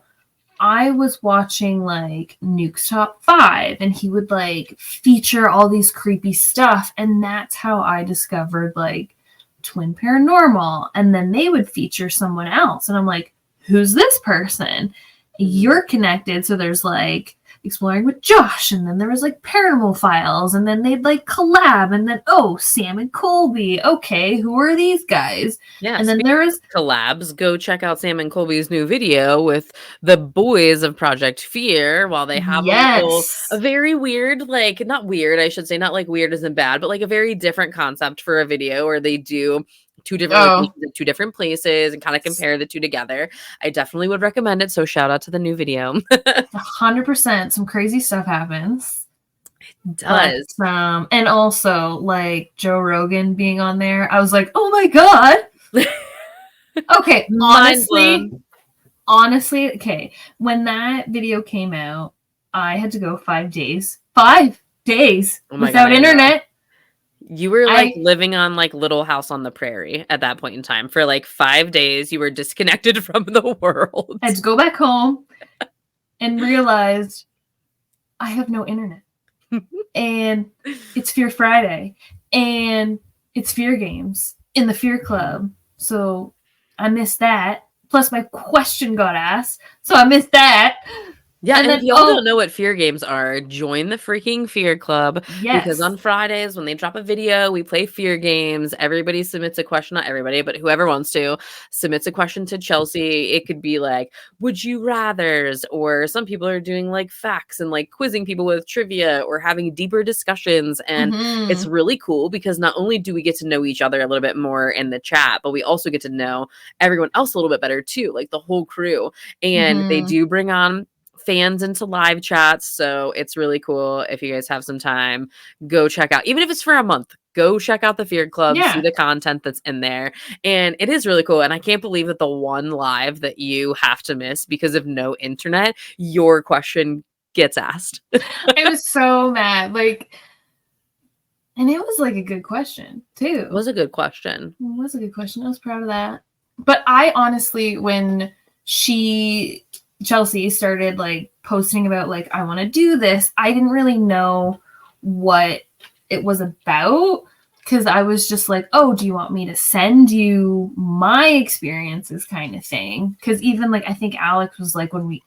I was watching like Nuke's Top 5, and he would like feature all these creepy stuff. And that's how I discovered like Twin Paranormal. And then they would feature someone else. And I'm like, who's this person? You're connected. So there's like Exploring with Josh, and then there was like Paranormal Files, and then they'd like collab, and then Sam and Colby. Okay, who are these guys? Yeah, and then there was collabs. Go check out Sam and Colby's new video with the boys of Project Fear while they have a very weird, like not weird, I should say, not like weird isn't bad, but like a very different concept for a video where they do two different locations in two different places and kind of compare the two together. I definitely would recommend it. So shout out to the new video. 100%. Some crazy stuff happens. It does. But, and also like Joe Rogan being on there. I was like, oh my God. Okay. honestly, okay. When that video came out, I had to go 5 days. 5 days without internet. You were like living on like Little House on the Prairie at that point in time. For like 5 days, you were disconnected from the world. I had to go back home and realized I have no internet. And it's Fear Friday. and it's Fear Games in the Fear Club. So I missed that. Plus, my question got asked, so I missed that. Yeah, And and if then, y'all don't know what fear games are, join the freaking fear club, because yes. on Fridays when they drop a video, we play fear games. Everybody submits a question, not everybody, but whoever wants to submits a question to Chelsea. It could be like, would you rathers, or some people are doing like facts and like quizzing people with trivia or having deeper discussions. And it's Mm-hmm. really cool because not only do we get to know each other a little bit more in the chat, but we also get to know everyone else a little bit better too, like the whole crew. And they Mm-hmm. do bring on fans into live chats, so it's really cool. If you guys have some time, go check out, even if it's for a month, go check out the Fear Club, see Yeah. the content that's in there, and it is really cool. And I can't believe that the one live that you have to miss because of no internet, your question gets asked. I was so mad. Like, and it was like a good question too. It was a good question. It was a good question. I was proud of that. But I honestly, when Chelsea started like posting about like, I want to do this, I didn't really know what it was about, because I was just like, oh, do you want me to send you my experiences kind of thing? Because even like, I think Alex was like, when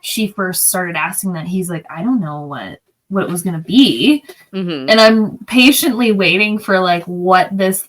she first started asking that, he's like, I don't know what it was going to be. Mm-hmm. And I'm patiently waiting for like what this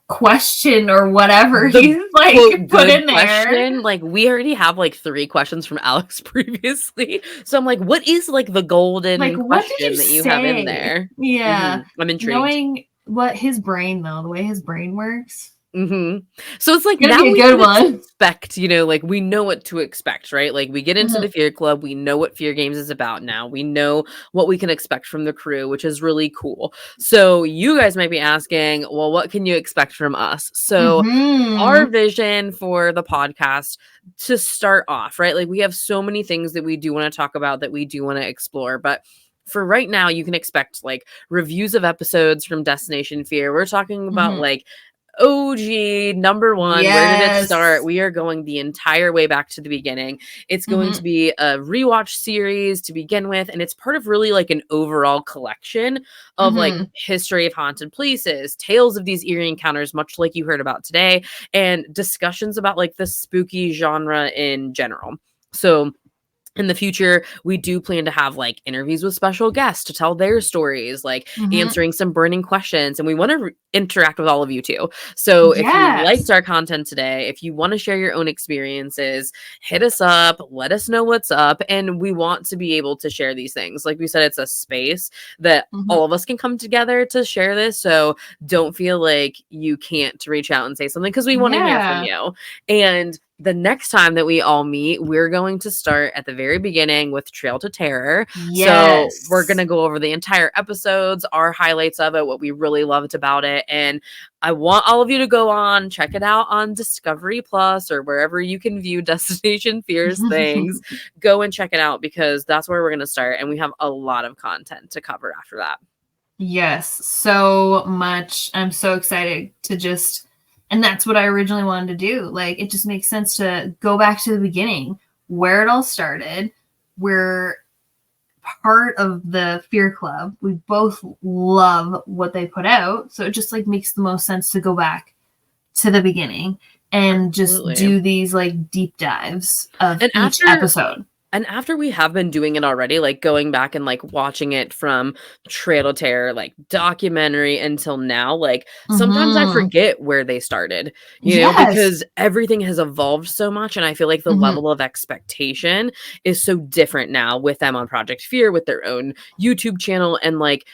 question or whatever he's like put in there. Like, we already have like 3 questions from Alex previously, so I'm like, what is like the golden Like, what did you question that you say? have in there? Yeah. I'm intrigued. Knowing what his brain, though, the way his brain works. So it's like, Gonna now be a we good can one. expect, like we know what to expect, right? Like, we get into Mhm. the Fear Club, we know what Fear Games is about now. We know what we can expect from the crew, which is really cool. So you guys might be asking, well, what can you expect from us? So our Mhm. vision for the podcast, to start off, right? Like, we have so many things that we do want to talk about, that we do want to explore, but for right now, you can expect like reviews of episodes from Destination Fear. We're talking about Mhm. like OG number 1, where did it start? Yes. We are going the entire way back to the beginning. It's going to Mhm. be a rewatch series to begin with, and it's part of really like an overall collection of like Mhm. history of haunted places, tales of these eerie encounters, much like you heard about today, and discussions about like the spooky genre in general. So in the future, we do plan to have like interviews with special guests to tell their stories, like Mhm. answering some burning questions. And we want to interact with all of you too. So if you liked Yes. our content today, if you want to share your own experiences, hit us up, let us know what's up. And we want to be able to share these things. Like we said, it's a space that Mhm. all of us can come together to share this. So don't feel like you can't reach out and say something, because we want to hear from Yeah. you. And the next time that we all meet, we're going to start at the very beginning with Trail to Terror. So we're going Yes. to go over the entire episodes, our highlights of it, what we really loved about it. And I want all of you to go on, check it out on Discovery Plus or wherever you can view Destination Fears things. Go and check it out, because that's where we're going to start. And we have a lot of content to cover after that. Yes, so much. I'm so excited to and that's what I originally wanted to do. Like, it just makes sense to go back to the beginning, where it all started. We're part of the Fear Club. We both love what they put out, so it just like makes the most sense to go back to the beginning and just Absolutely. do these like deep dives of And each episode. And after we have been doing it already, like going back and like watching it from Trail to Terror, like documentary, until now, like sometimes I Mm-hmm. forget where they started, Yes. because everything has evolved so much. And I feel like the Mm-hmm. level of expectation is so different now with them on Project Fear, with their own YouTube channel. And like,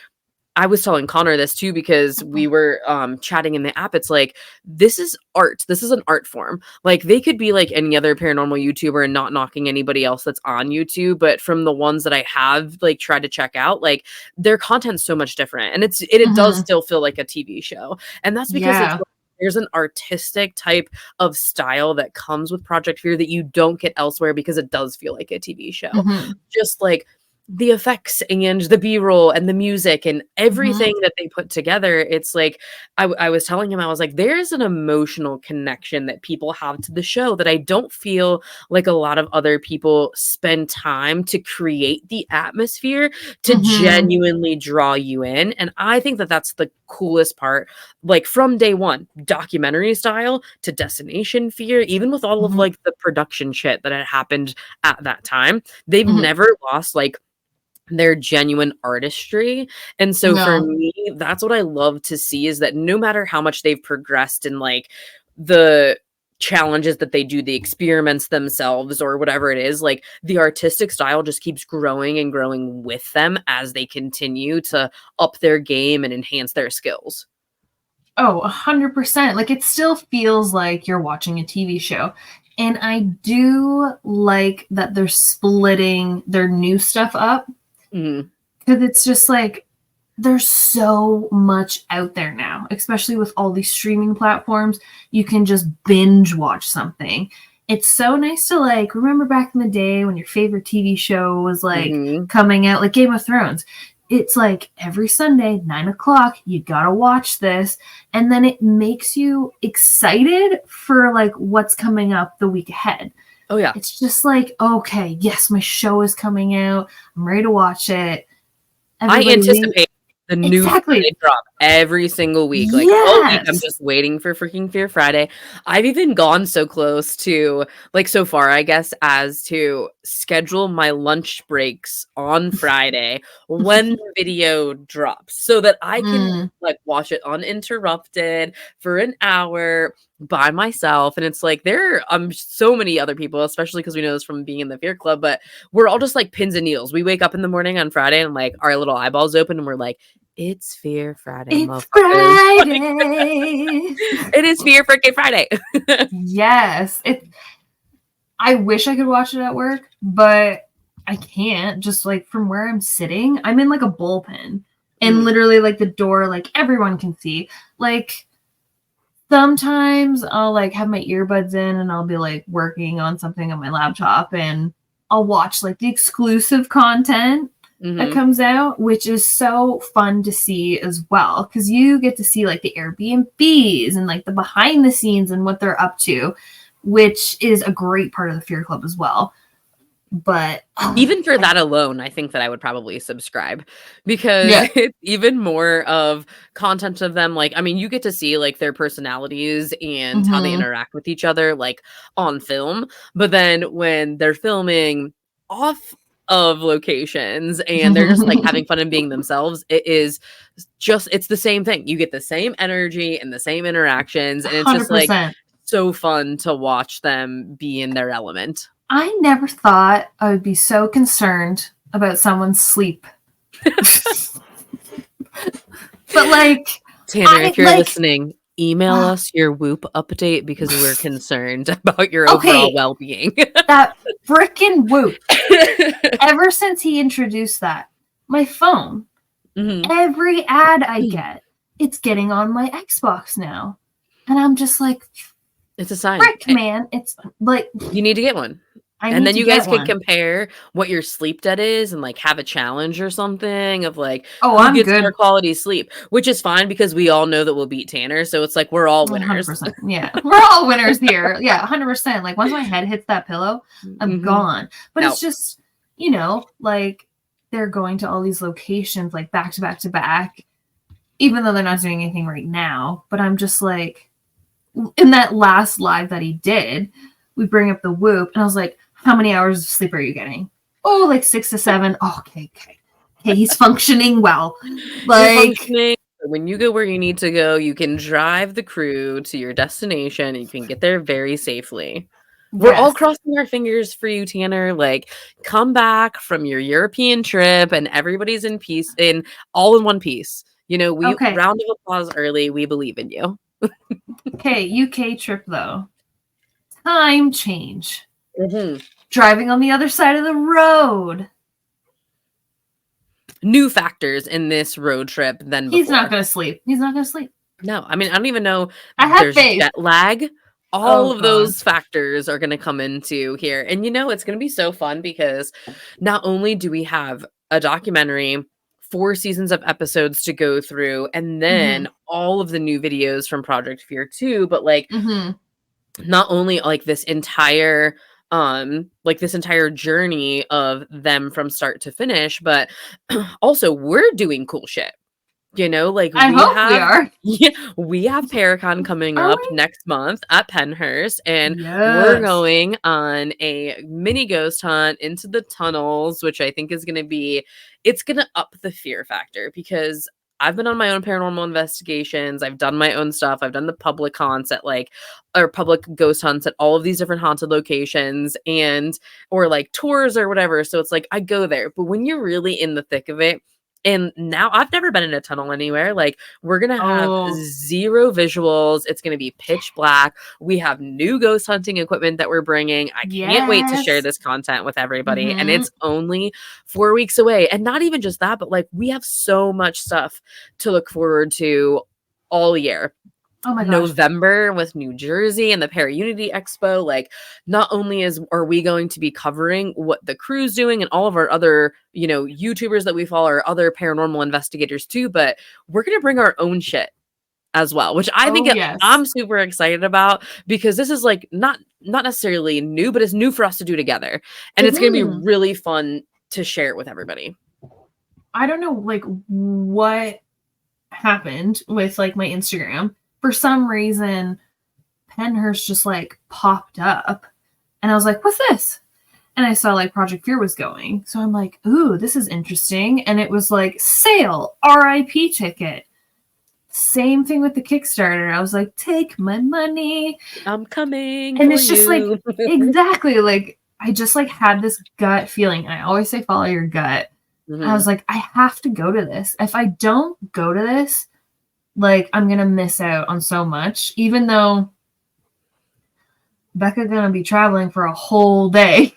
I was telling Connor this too, because we were chatting in the app. It's like, this is art. This is an art form. Like, they could be like any other paranormal YouTuber, and not knocking anybody else that's on YouTube. But from the ones that I have like tried to check out, like, their content's so much different. And it does Mm-hmm. still feel like a TV show. And that's because Yeah. there's an artistic type of style that comes with Project Fear that you don't get elsewhere, because it does feel like a TV show. Mm-hmm. Just like the effects and the B-roll and the music and Mhm. everything that they put together, it's like I was telling him, I was like, there's an emotional connection that people have to the show that I don't feel like a lot of other people spend time to create the atmosphere to Mhm. genuinely draw you in. And I think that that's the coolest part, like from day one, documentary style to Destination Fear, even with all of Mhm. like the production shit that had happened at that time, they've Mhm. never lost like their genuine artistry. And so for No. me, that's what I love to see, is that no matter how much they've progressed in like the challenges that they do, the experiments themselves or whatever it is, like the artistic style just keeps growing and growing with them as they continue to up their game and enhance their skills. Oh, 100%. Like, it still feels like you're watching a TV show. And I do like that they're splitting their new stuff up, Mhm. because it's just like there's so much out there now, especially with all these streaming platforms. You can just binge watch something. It's so nice to like remember back in the day when your favorite TV show was like Mhm. coming out, like Game of Thrones. It's like every Sunday, 9 o'clock, you gotta watch this. And then it makes you excited for like what's coming up the week ahead. Oh yeah. It's just like, okay, yes, my show is coming out. I'm ready to watch it. I Everybody leave. anticipate the news that they Exactly. drop every single week. Like all week, I'm Yes. just waiting for freaking Fear Friday. I've even gone so close to, like, so far, I guess, as to schedule my lunch breaks on Friday when the video drops so that I can Mm, like watch it uninterrupted for an hour by myself. And it's like there are so many other people, especially because we know this from being in the Fear Club, but we're all just like pins and needles. We wake up in the morning on Friday and like our little eyeballs open and we're like, it's Fear Friday, it's motherfuckers. Like, Friday. it is Fear freaking Friday. Yes. I wish I could watch it at work, but I can't. Just like from where I'm sitting, I'm in like a bullpen. And Mhm, literally like the door, like everyone can see. Like sometimes I'll like have my earbuds in and I'll be like working on something on my laptop, and I'll watch like the exclusive content that mhm. comes out, which is so fun to see as well, because you get to see like the Airbnbs and like the behind the scenes and what they're up to, which is a great part of the Fear Club as well. But Even for that alone, I think that I would probably subscribe because yeah. it's even more of content of them. Like, I mean, you get to see like their personalities and how they Mm-hmm. interact with each other, like on film. But then when they're filming off of locations and they're just like having fun and being themselves, it is just, it's the same thing. You get the same energy and the same interactions. And it's just like 100%. so fun to watch them be in their element. I never thought I would be so concerned about someone's sleep. But like, Tanner, I if you're like, listening, email us your Whoop update because we're concerned about your overall okay, well-being. that freaking Whoop. Ever since he introduced that, my phone, Mhm. every ad I get, it's getting on my Xbox now. And I'm just like, It's a sign. frick, man. It's like, You need to get one. I And need then to you guys get can one. compare what your sleep debt is and like have a challenge or something of like Oh, who I'm gets more good. quality sleep, which is fine because we all know that we'll beat Tanner. So it's like we're all winners. 100%. Yeah. We're all winners here. Yeah, 100%. Like, once my head hits that pillow, I'm Mhm. gone. But No. it's just, like they're going to all these locations, like back to back to back, even though they're not doing anything right now. But I'm just like, in that last live that he did, we bring up the Whoop, and I was like, how many hours of sleep are you getting? Oh, like 6 to 7. Oh, okay, okay. Okay, he's functioning well. You're Like, functioning. When you go where you need to go, you can drive the crew to your destination and you can get there very safely. We're all yes. crossing our fingers for you, Tanner. Like, come back from your European trip and everybody's in peace, in all in one piece. You know, we Okay. round of applause early. We believe in you. Okay, UK trip though. Time change. Mhm. Driving on the other side of the road. New factors in this road trip than He's not before. going to sleep. He's not going to sleep. No, I mean, I don't even know. I have There's faith. jet lag all Oh of god. those factors are gonna come into here, and, it's gonna be so fun because not only do we have a documentary, 4 seasons of episodes to go through, and then Mhm. all of the new videos from Project Fear 2, but, like, Mhm. not only, like, this entire journey of them from start to finish, but also we're doing cool shit. Like I we hope we have are. yeah, we have Paracon coming Are up we? next month at Penhurst, and we're Yes. going on a mini ghost hunt into the tunnels, which I think is it's gonna up the fear factor because I've been on my own paranormal investigations. I've done my own stuff. I've done the public haunts at or public ghost hunts at all of these different haunted locations or like tours or whatever. So it's like I go there. But when you're really in the thick of it, and now I've never been in a tunnel anywhere. Like, we're gonna have Oh, 0 visuals. It's gonna be pitch black. We have new ghost hunting equipment that we're bringing. I can't wait to share yes. this content with everybody. And Mhm. it's only 4 weeks away. And not even just that, but like we have so much stuff to look forward to all year. Oh my gosh. November with New Jersey and the Para-Unity Expo, like not only are we going to be covering what the crew's doing and all of our other, YouTubers that we follow or other paranormal investigators too, but we're going to bring our own shit as well, which I think Oh yes. I'm super excited about because this is like not necessarily new, but it's new for us to do together. And it's going to be Mhm. really fun to share it with everybody. I don't know like what happened with like my Instagram. For some reason, Penhurst just like popped up and I was like, what's this? And I saw like Project Fear was going. So I'm like, ooh, this is interesting. And it was like sale, RIP ticket. Same thing with the Kickstarter. I was like, take my money. I'm coming And for it's just like you. exactly like I just like had this gut feeling. And I always say follow your gut. I was Mhm. like, I have to go to this. If I don't go to this, like I'm gonna miss out on so much, even though Becca gonna be traveling for a whole day.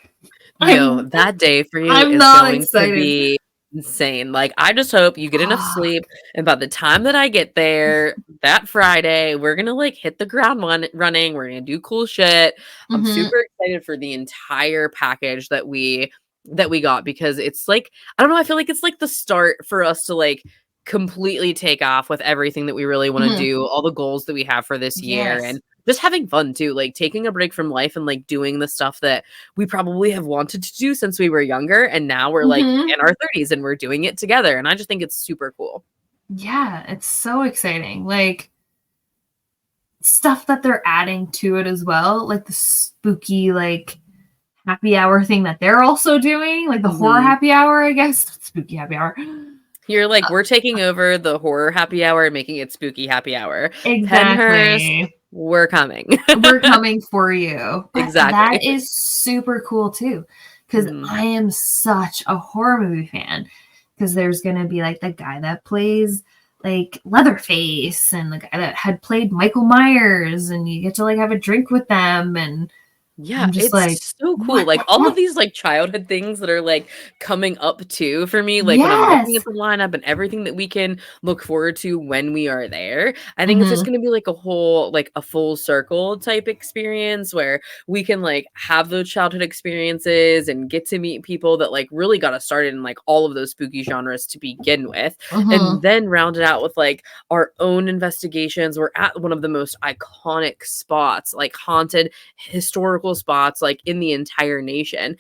Yo, I'm that day for you I'm is not going to excited. be insane. Like, I just hope you get enough sleep, and by the time that I get there that Friday, we're gonna like hit the ground running. We're gonna do cool shit. I'm Mhm. super excited for the entire package that we got because it's like I don't know, I feel like it's like the start for us to like completely take off with everything that we really want to Mhm. do, all the goals that we have for this year Yes. and just having fun too, like taking a break from life and like doing the stuff that we probably have wanted to do since we were younger, and now we're like Mhm. in our 30s and we're doing it together, and I just think it's super cool. Yeah, it's so exciting. Like stuff that they're adding to it as well, like the spooky like happy hour thing that they're also doing, like the horror Mhm. happy hour, I guess. Spooky happy hour. You're like, "We're taking over the horror happy hour and making it spooky happy hour. Penhurst, Exactly. we're coming." We're coming for you. But that Exactly. is super cool too. Because Mhm. I am such a horror movie fan. Because there's going to be like the guy that plays like Leatherface and the guy that had played Michael Myers, and you get to like have a drink with them. And Yeah, I'm just like, it's so cool, what? like, all of these, like, childhood things that are, like, coming up too for me, like, when I'm looking at Yes. the lineup and everything that we can look forward to when we are there, I think it's just Hmm. gonna be, like, a full circle type experience where we can, like, have those childhood experiences and get to meet people that, like, really got us started in, like, all of those spooky genres to begin with, and Hmm. then round it out with, like, our own investigations. We're at one of the most iconic spots, like, haunted historical spots like in the entire nation.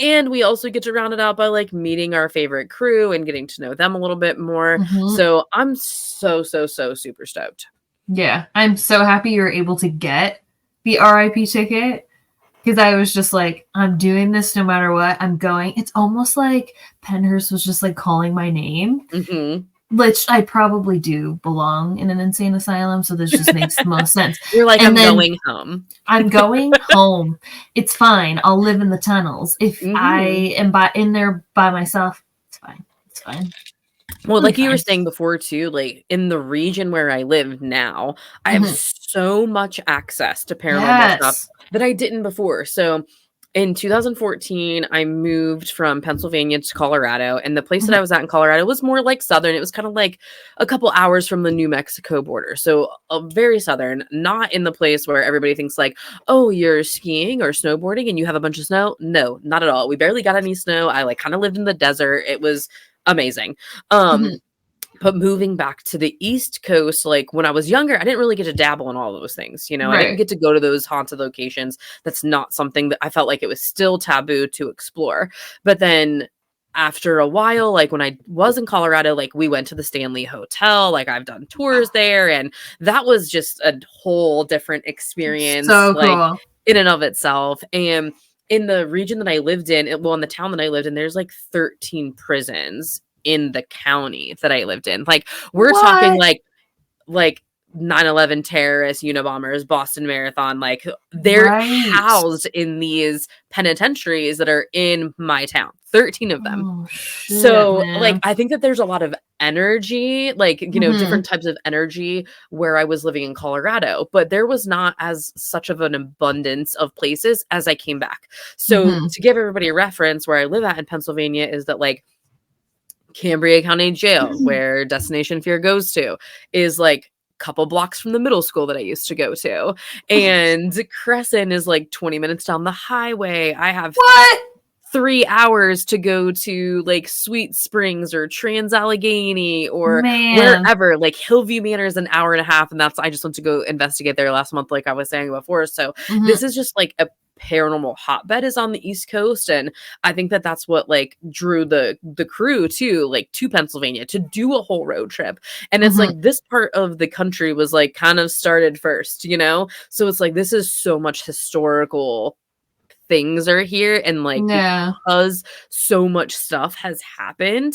And we also get to round it out by like meeting our favorite crew and getting to know them a little bit more. Hmm. So I'm so super stoked. Yeah. I'm so happy you're able to get the RIP ticket. Because I was just like, I'm doing this no matter what. I'm going. It's almost like Penhurst was just like calling my name, Mhm. which I probably do belong in an insane asylum. So this just makes the most sense. You're like, And I'm then going home. I'm going home. It's fine. I'll live in the tunnels. If Mhm. I am in there by myself, it's fine. It's fine. Well, It'll be like you were fine. saying before too, like in the region where I live now, I have Mhm. so much access to paranormal stuff Yes. that I didn't before. So In 2014, I moved from Pennsylvania to Colorado, and the place that I was at in Colorado was more like southern. It was kind of like a couple hours from the New Mexico border. So very southern, not in the place where everybody thinks like, oh, you're skiing or snowboarding and you have a bunch of snow. No, not at all. We barely got any snow. I like kind of lived in the desert. It was amazing. But moving back to the East Coast, like when I was younger, I didn't really get to dabble in all those things. You know, I didn't Right. get to go to those haunted locations. That's not something that I felt like it was still taboo to explore. But then after a while, like when I was in Colorado, like we went to the Stanley Hotel, like I've done tours there, and that was just a whole different experience, So like cool. in and of itself. And in the region that I lived in, well, in the town that I lived in, there's like 13 prisons in the county that I lived in. Like we're talking What? like 9/11 terrorists, Unabombers, Boston Marathon, like they're Right. housed in these penitentiaries that are in my town. 13 of them. Oh shit, So, like, man. I think that there's a lot of energy, like, you know, different Mhm. types of energy where I was living in Colorado, but there was not as such of an abundance of places as I came back. So, Mhm. to give everybody a reference, where I live at in Pennsylvania is that, like, Cambria County Jail, where Destination Fear goes to, is like a couple blocks from the middle school that I used to go to. And Crescent is like 20 minutes down the highway. I have What? 3 hours to go to like Sweet Springs or Trans Allegheny or Man. wherever. Like Hillview Manor is an hour and a half, and I just went to go investigate there last month, like I was saying before. So Mhm. this is just like a paranormal hotbed is on the East Coast, and I think that that's what like drew the crew too, like to Pennsylvania to do a whole road trip. And it's like Mhm. this part of the country was like kind of started first, you know? So it's like this is so much historical things are here, and like Yeah. because so much stuff has happened,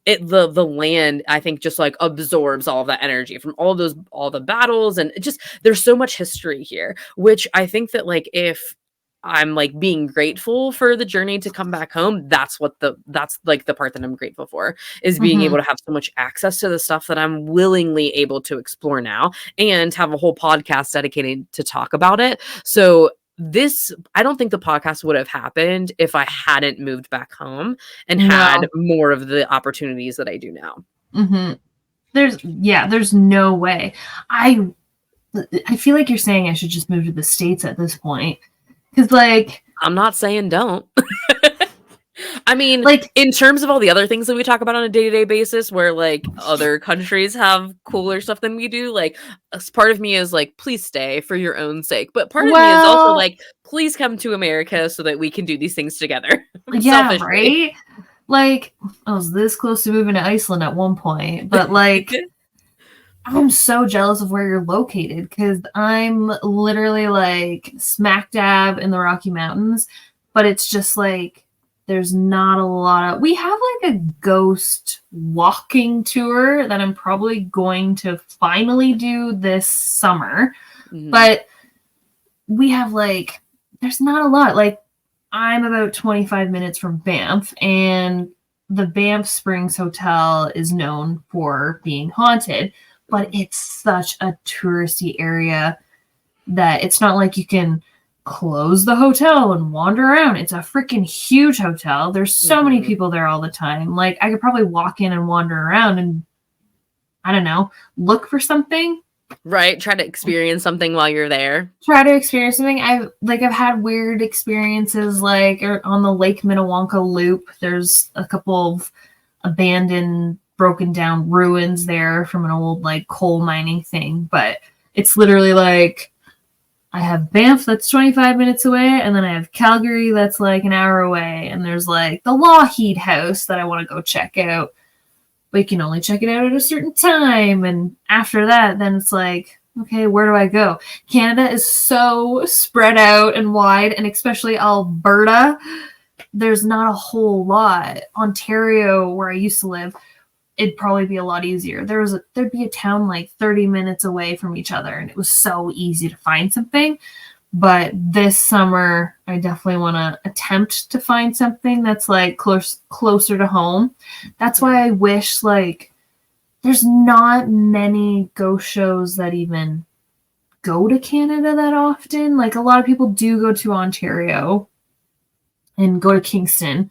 the land I think just like absorbs all of that energy from all the battles, and it just there's so much history here, which I think that like if I'm like being grateful for the journey to come back home, that's like the part that I'm grateful for, is being able Mhm. to have so much access to the stuff that I'm willingly able to explore now, and have a whole podcast dedicated to talk about it. So this I don't think the podcast would have happened if I hadn't moved back home and had No. more of the opportunities that I do now. Mhm. There's no way. I I feel like you're saying I should just move to the States at this point. Cause I'm not saying don't. I mean, like in terms of all the other things that we talk about on a day-to-day basis where like other countries have cooler stuff than we do, like part of me is like, please stay for your own sake. But part of me is also well, like, please come to America so that we can do these things together. yeah, Selfishly. right? Like I was this close to moving to Iceland at one point, but I'm so jealous of where you're located because I'm literally like smack dab in the Rocky Mountains, but it's just like there's not a lot of. We have like a ghost walking tour that I'm probably going to finally do this summer, Mhm. but we have like, there's not a lot. Like, I'm about 25 minutes from Banff, and the Banff Springs Hotel is known for being haunted, but it's such a touristy area that it's not like you can close the hotel and wander around. It's a freaking huge hotel. There's so many Mhm. people there all the time. Like, I could probably walk in and wander around and, I don't know, look for something, Right, try to experience something while you're there. try to experience something. I've had weird experiences like on the Lake Minnewanka Loop. There's a couple of abandoned, broken down ruins there from an old like coal mining thing, but it's literally like I have Banff that's 25 minutes away, and then I have Calgary that's like an hour away, and there's like the Lougheed House that I want to go check out. But you can only check it out at a certain time, and after that, then it's like, okay, where do I go? Canada is so spread out and wide, and especially Alberta, there's not a whole lot. Ontario, where I used to live, it'd probably be a lot easier. There'd be a town like 30 minutes away from each other, and it was so easy to find something. But this summer, I definitely want to attempt to find something that's like closer to home. That's why I wish like there's not many ghost shows that even go to Canada that often. Like a lot of people do go to Ontario, and go to Kingston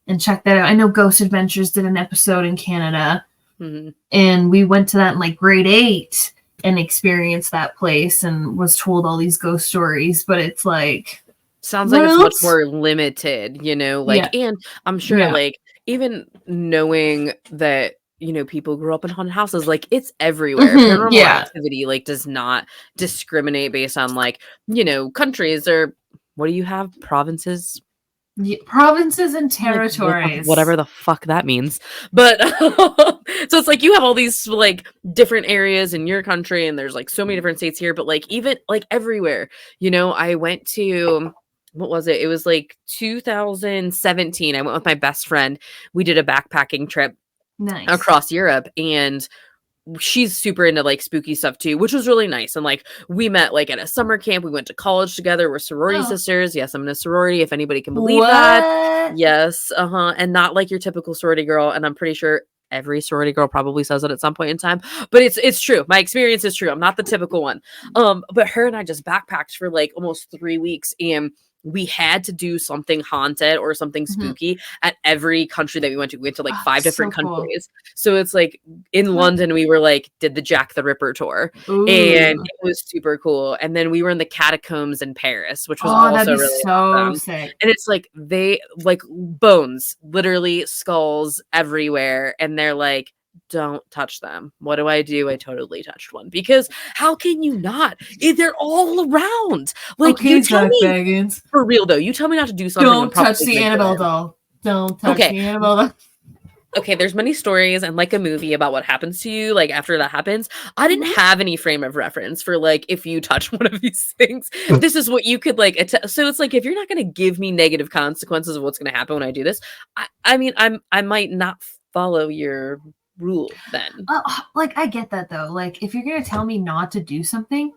and check that out. I know Ghost Adventures did an episode in Canada, and we went to that in like grade 8 and experienced that place and was told all these ghost stories. But it's like, sounds like it's much more limited, you know, like, and I'm sure like even knowing that, you know, people grew up in haunted houses, like it's everywhere. Paranormal activity like does not discriminate based on like, you know, countries or what do you have? Provinces? Provinces and territories. Like, whatever the fuck that means. But so it's like you have all these like different areas in your country and there's like so many different states here, but like even like everywhere, you know, I went to, what was it? It was like 2017. I went with my best friend. We did a backpacking trip across Europe, and she's super into like spooky stuff too, which was really nice. And like we met like at a summer camp. We went to college together. We're sorority sisters. Yes, I'm in a sorority, if anybody can believe that. Yes. And not like your typical sorority girl. And I'm pretty sure every sorority girl probably says it at some point in time, but it's true. My experience is true. I'm not the typical one. But her and I just backpacked for like almost 3 weeks, and we had to do something haunted or something spooky at every country that we went to. We went to like 5 different countries. So it's like in London, we were like, did the Jack the Ripper tour. And it was super cool. And then we were in the catacombs in Paris, which was also really awesome. Sick. And it's like they like bones, literally skulls everywhere. And they're like, don't touch them. What do? I totally touched one, because how can you not? They're all around. Like, okay, you tell me, Baggins. For real though, you tell me not to do something. Don't touch the Annabelle doll. Don't touch the Annabelle doll. Okay, there's many stories and like a movie about what happens to you like after that happens. I didn't have any frame of reference for like if you touch one of these things, this is what you could like so it's like if you're not going to give me negative consequences of what's going to happen when I do this, I mean I might not follow your rule then. Like I get that though. Like if you're gonna tell me not to do something,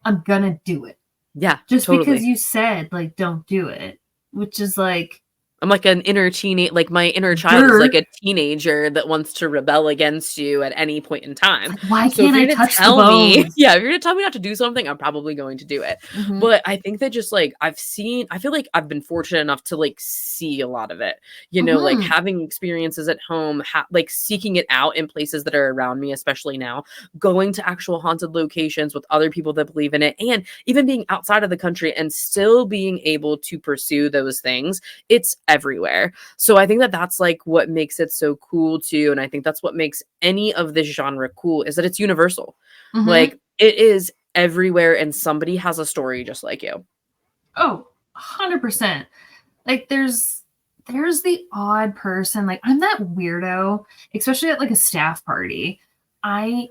I'm gonna do it. Yeah, just totally. Because you said like don't do it, which is like I'm like an inner teenage, like my inner child is like a teenager that wants to rebel against you at any point in time. Why can't I touch the bones? Yeah, if you're gonna tell me not to do something, I'm probably going to do it. But I think that just like I feel like I've been fortunate enough to like see a lot of it. You know, like having experiences at home, like seeking it out in places that are around me, especially now, going to actual haunted locations with other people that believe in it, and even being outside of the country and still being able to pursue those things. It's everywhere. So I think that that's like what makes it so cool too. And I think that's what makes any of this genre cool, is that it's universal. Like it is everywhere and somebody has a story just like you. Oh, 100%. Like there's the odd person. Like I'm that weirdo, especially at like a staff party. I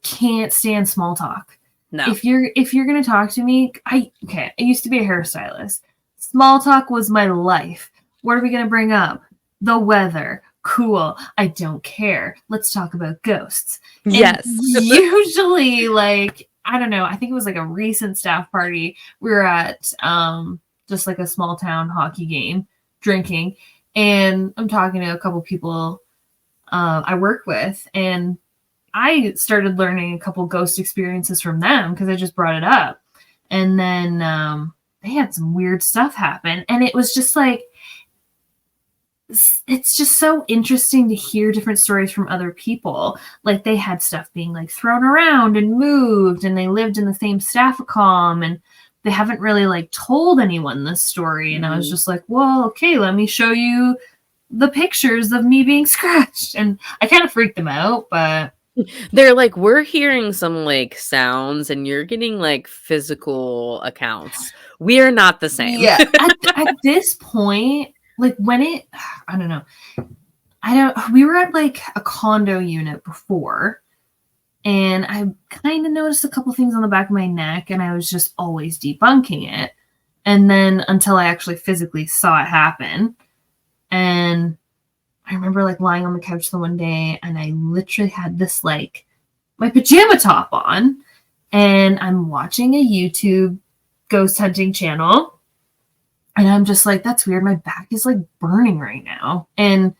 can't stand small talk. No. If you're going to talk to me, I used to be a hairstylist. Small talk was my life. What are we going to bring up? The weather. Cool. I don't care. Let's talk about ghosts. Yes. Usually, like, I don't know. I think it was like a recent staff party. We were at just like a small town hockey game, drinking. And I'm talking to a couple people I work with. And I started learning a couple ghost experiences from them because I just brought it up. And then they had some weird stuff happen. And it was just like, it's just so interesting to hear different stories from other people. Like they had stuff being like thrown around and moved, and they lived in the same staffacom, and they haven't really like told anyone this story. And I was just like, well, okay, let me show you the pictures of me being scratched. And I kind of freaked them out, but they're like, we're hearing some like sounds and you're getting like physical accounts. We are not the same. Yeah. At this point, like when I don't know. We were at like a condo unit before, and I kind of noticed a couple things on the back of my neck, and I was just always debunking it. And then until I actually physically saw it happen. And I remember like lying on the couch the one day, and I literally had this like my pajama top on, and I'm watching a YouTube ghost hunting channel. And I'm just like, that's weird. My back is like burning right now. And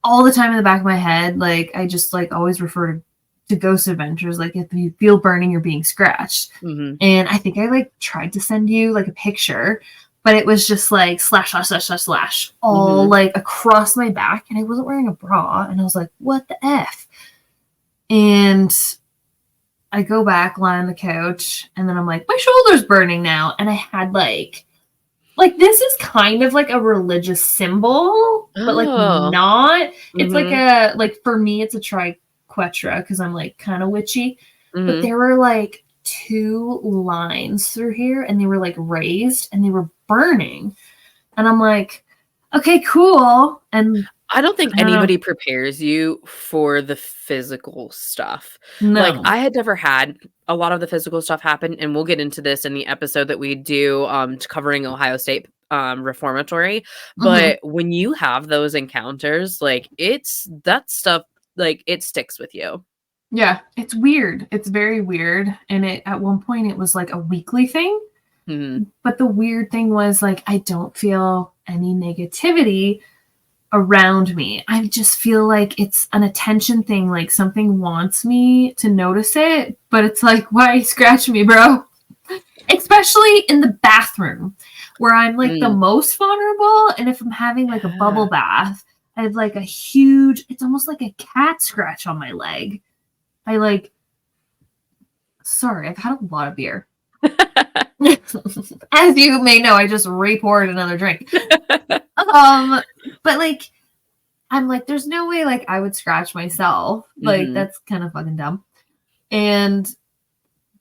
all the time in the back of my head, like I just like always refer to Ghost Adventures. Like if you feel burning, you're being scratched. And I think I like tried to send you like a picture, but it was just like slash, slash, slash, slash, slash, all Mhm. like across my back. And I wasn't wearing a bra. And I was like, what the F? And I go back, lie on the couch, and then I'm like, my shoulder's burning now. And I had like this is kind of like a religious symbol, but like Oh. not. It's like Mhm. for me, it's a triquetra because I'm like kind of witchy. But Mhm. there were like two lines through here and they were like raised and they were burning. And I'm like, okay, cool. And I don't think I don't know. anybody prepares you for the physical stuff. Like, No. I had never had a lot of the physical stuff happen, and we'll get into this in the episode that we do, covering Ohio State, reformatory, Hmm. but when you have those encounters, like, it's that stuff, like, it sticks with you. Yeah, it's weird. It's very weird. And at one point it was like a weekly thing. Mhm. But the weird thing was like I don't feel any negativity around me. I just feel like it's an attention thing. Like something wants me to notice it, but it's like, why scratch me, bro? Especially in the bathroom where I'm like the Mm. most vulnerable. And if I'm having like a bubble Yeah. bath, I have like a huge, it's almost like a cat scratch on my leg. I like, sorry, I've had a lot of beer. As you may know, I just re-poured another drink. But like, I'm like, there's no way like I would scratch myself. Like, Mhm. that's kind of fucking dumb. And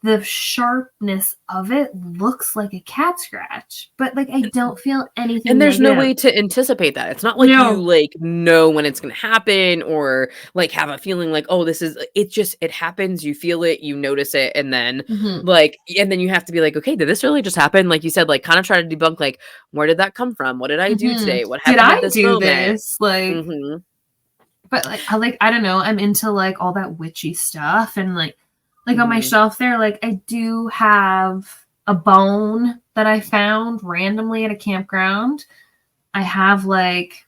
the sharpness of it looks like a cat scratch, but like I don't feel And anything there's no negative. way to anticipate that. It's not like you, No. like, know when it's gonna happen or, like, have a feeling like, "Oh, this is" it just it happens, you feel it, you notice it, and then, Hmm. like and then you have to be like, "Okay, did this really just happen?" Like you said, like, kinda try to debunk, like, "Where did that come from? What did I do Hmm. today? What Did happened at I this do moment?" this? Like, Mhm. but like I don't know. I'm into like all that witchy stuff, and like on my Mhm. shelf there, like I do have a bone that I found randomly at a campground. I have like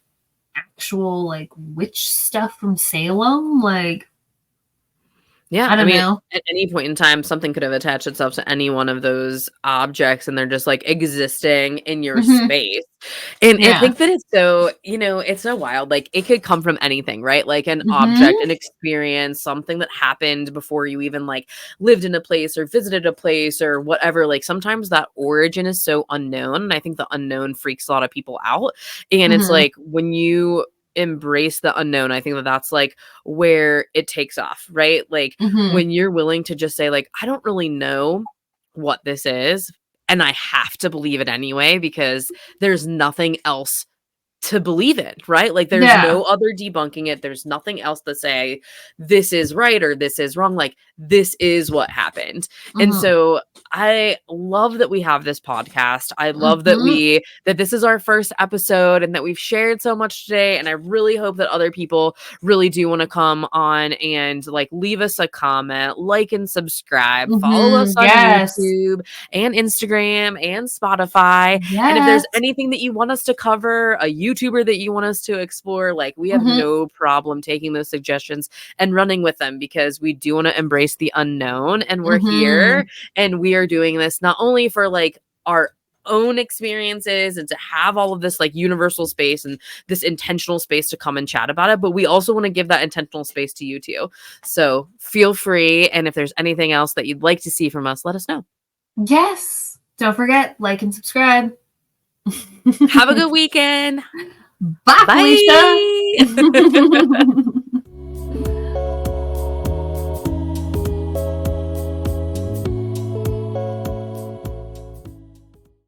actual like witch stuff from Salem. Like Yeah, I I don't mean, know. at any point in time, something could have attached itself to any one of those objects, and they're just, like, existing in your Hmm. space, and I Yeah. think that it's so it's so wild, like, it could come from anything, right? Like, an object, Hmm. an experience, something that happened before you even, like, lived in a place or visited a place or whatever, like, sometimes that origin is so unknown, and I think the unknown freaks a lot of people out, and it's Hmm. like, when you embrace the unknown, I think that that's, like, where it takes off, right? Like, Hmm. when you're willing to just say, like, "I don't really know what this is, and I have to believe it anyway because there's nothing else to believe in," right? Like, there's Yeah. no other debunking it. There's nothing else to say, "This is right," or "This is wrong." Like, this is what happened. And Hmm. so, I love that we have this podcast. I love that Hmm. this is our first episode and that we've shared so much today, and I really hope that other people really do wanna come on and, like, leave us a comment, like and subscribe, follow Hmm. us on Yes. YouTube and Instagram and Spotify, and if there's Yes. anything that you want us to cover, a YouTuber that you want us to explore, like, we have Hmm. no problem taking those suggestions and running with them because we do wanna embrace the unknown, and we're here, Hmm. and we are doing this not only for, like, our own experiences and to have all of this, like, universal space and this intentional space to come and chat about it, but we also wanna give that intentional space to you too. So, feel free, and if there's anything else that you'd like to see from us, let us know. Yes. Don't forget, like and subscribe. Have a good weekend. Bye, Felicia. Bye.